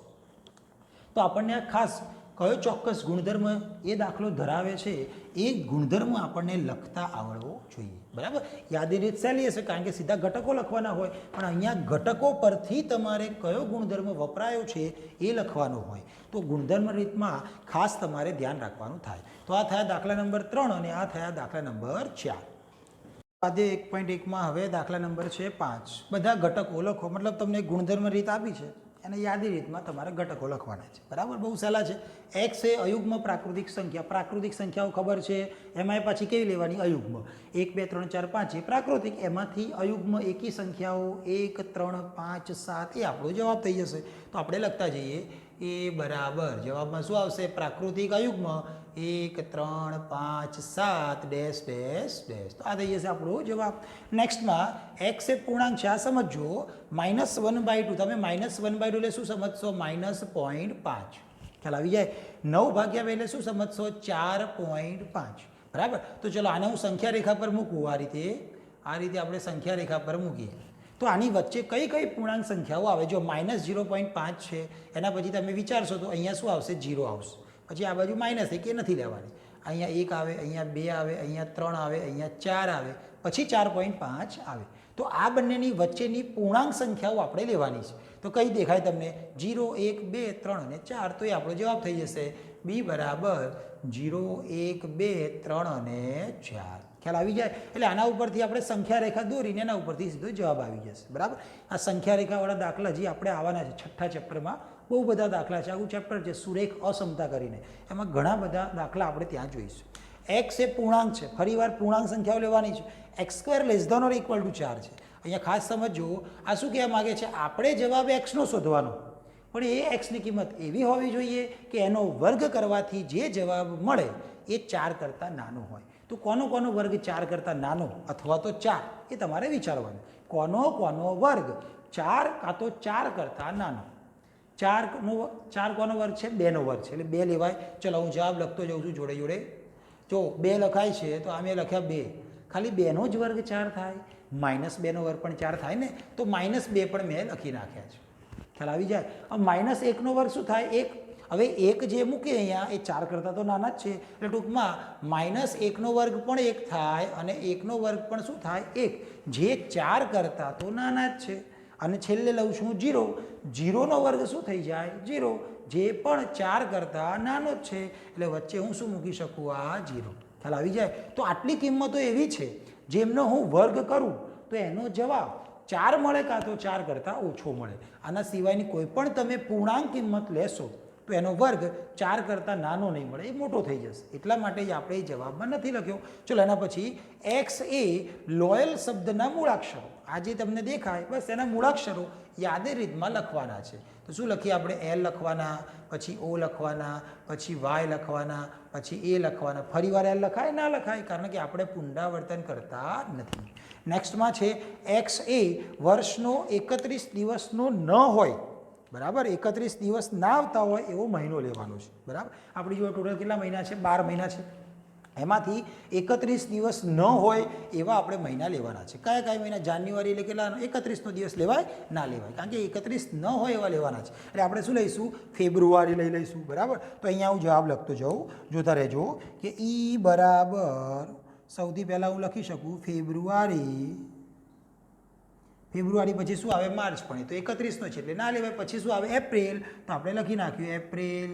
Speaker 1: તો આપણને આ ખાસ કયો ચોક્કસ ગુણધર્મ એ દાખલો ધરાવે છે એ ગુણધર્મ આપણને લખતા આવડવો જોઈએ, બરાબર. યાદી રીત સહેલી હશે કારણ કે સીધા ઘટકો લખવાના હોય, પણ અહીંયા ઘટકો પરથી તમારે કયો ગુણધર્મ વપરાયો છે એ લખવાનો હોય. તો ગુણધર્મ રીતમાં ખાસ તમારે ધ્યાન રાખવાનું થાય. તો આ થયા દાખલા નંબર 3 અને આ થયા દાખલા નંબર 4. આજે 1.1માં હવે દાખલા નંબર છે 5. બધા ઘટકો લખો, મતલબ તમને ગુણધર્મ રીત આપી છે અને યાદી રીતમાં તમારે ઘટકો લખવાના છે, બરાબર. બહુ સહેલા છે. x એ અયુગ્મ પ્રાકૃતિક સંખ્યા. પ્રાકૃતિક સંખ્યાઓ ખબર છે, એમાંય પાછી કેવી લેવાની? અયુગ્મ. 1, 2, 3, 4, 5 એ પ્રાકૃતિક, એમાંથી અયુગ્મ એકી સંખ્યાઓ 1, 3, 5, 7 એ આપણો જવાબ થઈ જશે. તો આપણે લખતા જઈએ. એ બરાબર જવાબમાં શું આવશે? પ્રાકૃતિક અયુગ્મ 1, 3, 5, 7 ડેશ ડેશ ડેશ. તો આ થઈ જશે આપણો જવાબ. નેક્સ્ટમાં x એ પૂર્ણાંક છે, આ સમજો. -1/2. તમે -1/2 એટલે શું સમજશો? -0.5. ખ્યાલ આવી જાય? 9 ભાગ્યા 2 એટલે શું સમજશો? 4.5. બરાબર. તો ચલો આને હું સંખ્યા રેખા પર મૂકું. આ રીતે આપણે સંખ્યા રેખા પર મૂકીએ. તો આની વચ્ચે કઈ કઈ પૂર્ણાંક સંખ્યાઓ આવે? જો -0.5 છે, એના પછી તમે વિચારશો તો અહીંયા શું આવશે? 0 આવશે. પછી આ બાજુ -1 એ નથી લેવાની. અહીંયા 1 આવે, અહીંયા 2 આવે, અહીંયા 3 આવે, અહીંયા 4 આવે, પછી 4.5 આવે. તો આ બંનેની વચ્ચેની પૂર્ણાંક સંખ્યાઓ આપણે લેવાની છે. તો કઈ દેખાય તમને? 0, 1, 2, 3 અને 4. તો એ આપણો જવાબ થઈ જશે. b બરાબર 0, 1, 2, 3 અને 4. ખ્યાલ આવી જાય? એટલે આના ઉપરથી આપણે સંખ્યા રેખા દોરીને એના ઉપરથી સીધો જવાબ આવી જશે, બરાબર. આ સંખ્યા રેખાવાળા દાખલા જે આપણે આવવાના છે 6થા ચેપ્ટરમાં. બહુ બધા દાખલા છે. આવું ચેપ્ટર છે સુરેખ અસમતા કરીને, એમાં ઘણા બધા દાખલા આપણે ત્યાં જોઈશું. x એ પૂર્ણાંક છે, ફરીવાર પૂર્ણાંક સંખ્યાઓ લેવાની છે. x² < ≤ 4 છે. અહીંયા ખાસ સમજો, આ શું કહેવા માગે છે? આપણે જવાબ x નો શોધવાનો, પણ એ x ની કિંમત એવી હોવી જોઈએ કે એનો વર્ગ કરવાથી જે જવાબ મળે એ 4 કરતાં નાનો હોય. તો કોનો વર્ગ 4 કરતાં નાનો અથવા તો 4 એ તમારે વિચારવાનું. કોનો વર્ગ 4 કાં તો 4 કરતાં નાનો. 4 કોનો વર્ગ છે? 2નો વર્ગ છે, એટલે 2 લેવાય. ચલો હું જવાબ લખતો જાઉં છું જોડે જોડે. જો 2 લખાય છે તો આ મેં લખ્યા 2, ખાલી 2નો જ વર્ગ 4 થાય. -2નો વર્ગ પણ 4 થાય ને, તો -2 પણ મેં લખી નાખ્યા છે. ખ્યાલ આવી જાય? હવે -1નો વર્ગ શું થાય? 1. હવે એક જે મૂકે અહીંયા એ 4 કરતાં તો નાના જ છે, એટલે ટૂંકમાં -1નો વર્ગ પણ 1 થાય અને 1નો વર્ગ પણ શું થાય 1, જે 4 કરતાં તો નાના જ છે. અને છેલ્લે લઉં છું 0, 0નો વર્ગ શું થઈ જાય 0, જે પણ 4 કરતાં નાનો જ છે, એટલે વચ્ચે હું શું મૂકી શકું આ 0. ખ્યાલ આવી જાય. તો આટલી કિંમતો એવી છે જેમનો હું વર્ગ કરું તો એનો જવાબ 4 મળે કાં તો 4 કરતાં ઓછો મળે. આના સિવાયની કોઈ પણ તમે પૂર્ણાંક કિંમત લેશો તો એનો વર્ગ 4 કરતાં નાનો નહીં મળે, એ મોટો થઈ જશે. એટલા માટે જ આપણે એ જવાબમાં નથી લખ્યો. ચલો એના પછી x એ લોયલ શબ્દના મૂળાક્ષરો, આ જે તમને દેખાય બસ એના મૂળાક્ષરો યાદી રીતમાં લખવાના છે. તો શું લખીએ આપણે? L લખવાના, પછી O લખવાના, પછી Y લખવાના, પછી A લખવાના. ફરીવાર L લખાય ના લખાય, કારણ કે આપણે પુનરાવર્તન કરતા નથી. નેક્સ્ટમાં છે x એ વર્ષનો 31 દિવસનો ન હોય, બરાબર, 31 દિવસ ના આવતા હોય એવો મહિનો લેવાનો છે. બરાબર, આપણી જોડે ટોટલ કેટલા મહિના છે? 12 મહિના છે. એમાંથી 31 દિવસ ન હોય એવા આપણે મહિના લેવાના છે. કયા કયા મહિના? જાન્યુઆરી એટલે કેટલા? 31નો દિવસ લેવાય ના લેવાય, કારણ કે 31 ન હોય એવા લેવાના છે. એટલે આપણે શું લઈશું? ફેબ્રુઆરી લઈ લઈશું. બરાબર, તો અહીંયા હું જવાબ લખતો જાઉં, જોતા રહેજો કે ઈ બરાબર સૌથી પહેલાં હું લખી શકું ફેબ્રુઆરી પછી શું આવે? માર્ચ. પણ એ તો 31નો છે એટલે ના લેવાય. પછી શું આવે? એપ્રિલ. તો આપણે લખી નાખ્યું એપ્રિલ.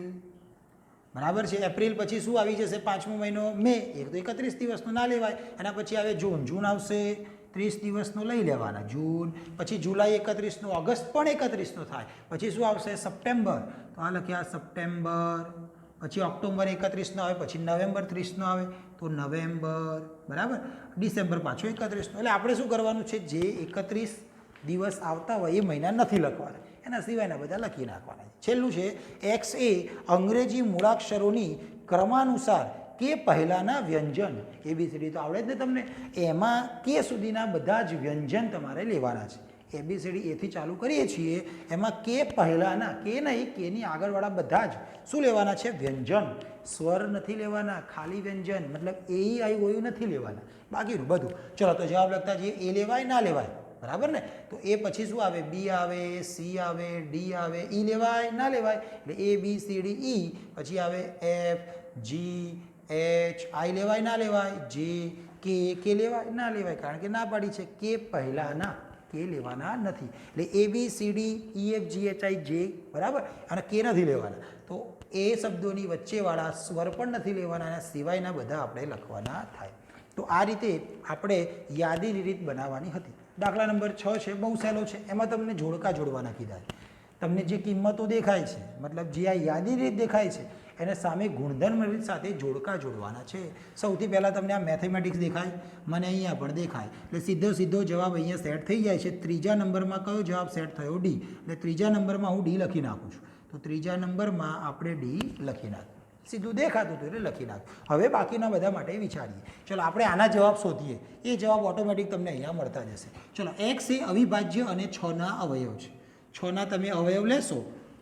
Speaker 1: બરાબર છે. એપ્રિલ પછી શું આવી જશે? 5મો મહિનો મે, એ તો 31 દિવસનો ના લેવાય. એના પછી આવે જૂન. જૂન આવશે 30 દિવસનો લઈ લેવાના જૂન. પછી જુલાઈ 31નો, ઓગસ્ટ પણ 31નો થાય. પછી શું આવશે? સપ્ટેમ્બર. તો આ લખ્યા સપ્ટેમ્બર. પછી ઓક્ટોબર 31નો આવે, પછી નવેમ્બર 30નો આવે તો નવેમ્બર. બરાબર, ડિસેમ્બર પાછો 31નો. એટલે આપણે શું કરવાનું છે? જે 31 દિવસ આવતા હોય એ મહિના નથી લખવાના, એના સિવાયના બધા લખી નાખવાના. છેલ્લું છે x એ અંગ્રેજી મૂળાક્ષરોની ક્રમાનુસાર કે પહેલાંના વ્યંજન, ABCD તો આવડે જ ને તમને, એમાં કે સુધીના બધા જ વ્યંજન તમારે લેવાના છે. ABCD એથી ચાલુ કરીએ છીએ, એમાં કે પહેલાંના, કે નહીં, કેની આગળવાળા બધા જ શું લેવાના છે? વ્યંજન. સ્વર નથી લેવાના, ખાલી વ્યંજન, મતલબ AEIOU નથી લેવાના, બાકીનું બધું. ચલો તો જવાબ લખતા જઈએ. એ લેવાય ના લેવાય? બરાબર ને? તો એ પછી શું આવે? B આવે, C આવે, D આવે. E લેવાય ના લેવાય? એટલે ABCD E. પછી આવે F, G, H, I લેવાય ના લેવાય? J, K લેવાય ના લેવાય? કારણ કે ના પાડી છે કે પહેલાંના, કે લેવાના નથી. એટલે ABCD EFGHIJ. બરાબર, અને કે નથી લેવાના. તો એ શબ્દોની વચ્ચેવાળા સ્વર પણ નથી લેવાના, અને સિવાયના બધા આપણે લખવાના થાય. તો આ રીતે આપણે યાદીની રીત બનાવવાની હતી. દાખલા નંબર 6 છે, બહુ સહેલો છે. એમાં તમને જોડકા જોડવાના કીધા છે. તમને જે કિંમતો દેખાય છે, મતલબ જે આ યાદી રીત દેખાય છે, એને સામે ગુણધર્મ રીત સાથે જોડકા જોડવાના છે. સૌથી પહેલાં તમને આ મેથેમેટિક્સ દેખાય, મને અહીંયા પણ દેખાય, એટલે સીધો જવાબ અહીંયા સેટ થઈ જાય છે. ત્રીજા નંબરમાં કયો જવાબ સેટ થયો? ડી. એટલે ત્રીજા નંબરમાં હું ડી લખી નાખું છું. તો ત્રીજા નંબરમાં આપણે ડી લખી નાખીએ. સીધું દેખાતું હતું એટલે લખી નાખ્યું. હવે બાકીના બધા માટે વિચારીએ. ચલો આપણે આના જવાબ શોધીએ. એ જવાબ ઓટોમેટિક તમને અહીંયા મળતા જશે. ચલો x એ અવિભાજ્ય અને 6ના અવયવ છે. 6ના તમે અવયવ લેશો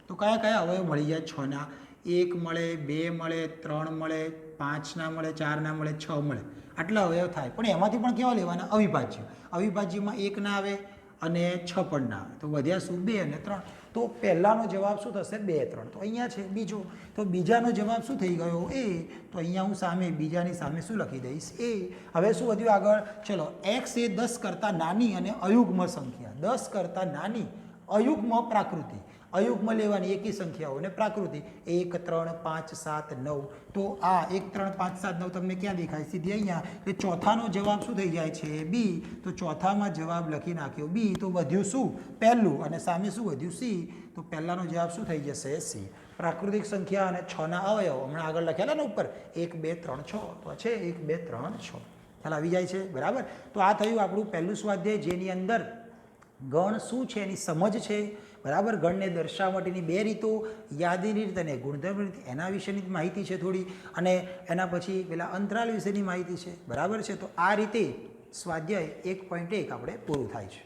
Speaker 1: તો કયા કયા અવયવ મળી જાય? 6ના 1 મળે, 2 મળે, 3 મળે, 5 ના મળે, 4 ના મળે, 6 મળે. આટલા અવયવ થાય. પણ એમાંથી પણ કેવા લેવાના? અવિભાજ્ય. અવિભાજ્યમાં 1 ના આવે અને 6 પણ ના આવે. તો વધ્યા શું? 2 અને 3. તો પહેલાંનો જવાબ શું થશે? 2, 3. તો અહીંયા છે બીજો. તો બીજાનો જવાબ શું થઈ ગયો? એ. તો અહીંયા હું સામે બીજાની સામે શું લખી દઈશ? એ. હવે શું વધ્યું આગળ? ચલો, x એ 10 કરતાં નાની અને અયુગ્મ સંખ્યા. 10 કરતાં નાની અયુગ્મ પ્રાકૃતિ. અયુગ્મ લેવાની એકી સંખ્યાઓને પ્રાકૃતિ. 1, 3, 5, 7, 9. તો આ 1, 3, 5, 7, 9 તમને ક્યાં દેખાય? સીધી અહીંયા. એટલે ચોથાનો જવાબ શું થઈ જાય છે? બી. તો ચોથામાં જવાબ લખી નાખ્યો બી. તો વધ્યું શું? પહેલું, અને સામે શું વધ્યું? સી. તો પહેલાંનો જવાબ શું થઈ જશે? સી. પ્રાકૃતિક સંખ્યા અને 6ના અવયવ હમણાં આગળ લખેલા ને ઉપર 1, 2, 3, 6. તો છે 1, 2, 3, 6. ખ્યાલ આવી જાય છે? બરાબર. તો આ થયું આપણું પહેલું સ્વાધ્યાય, જેની અંદર ગણ શું છે એની સમજ છે. બરાબર, ગણને દર્શાવવા માટેની 2 રીતો, યાદીની રીત અને ગુણધર્મ રીત, એના વિશેની માહિતી છે થોડી, અને એના પછી પેલા અંતરાલ વિશેની માહિતી છે. બરાબર છે. તો આ રીતે સ્વાધ્યાય 1.1 આપણે પૂરું થાય છે.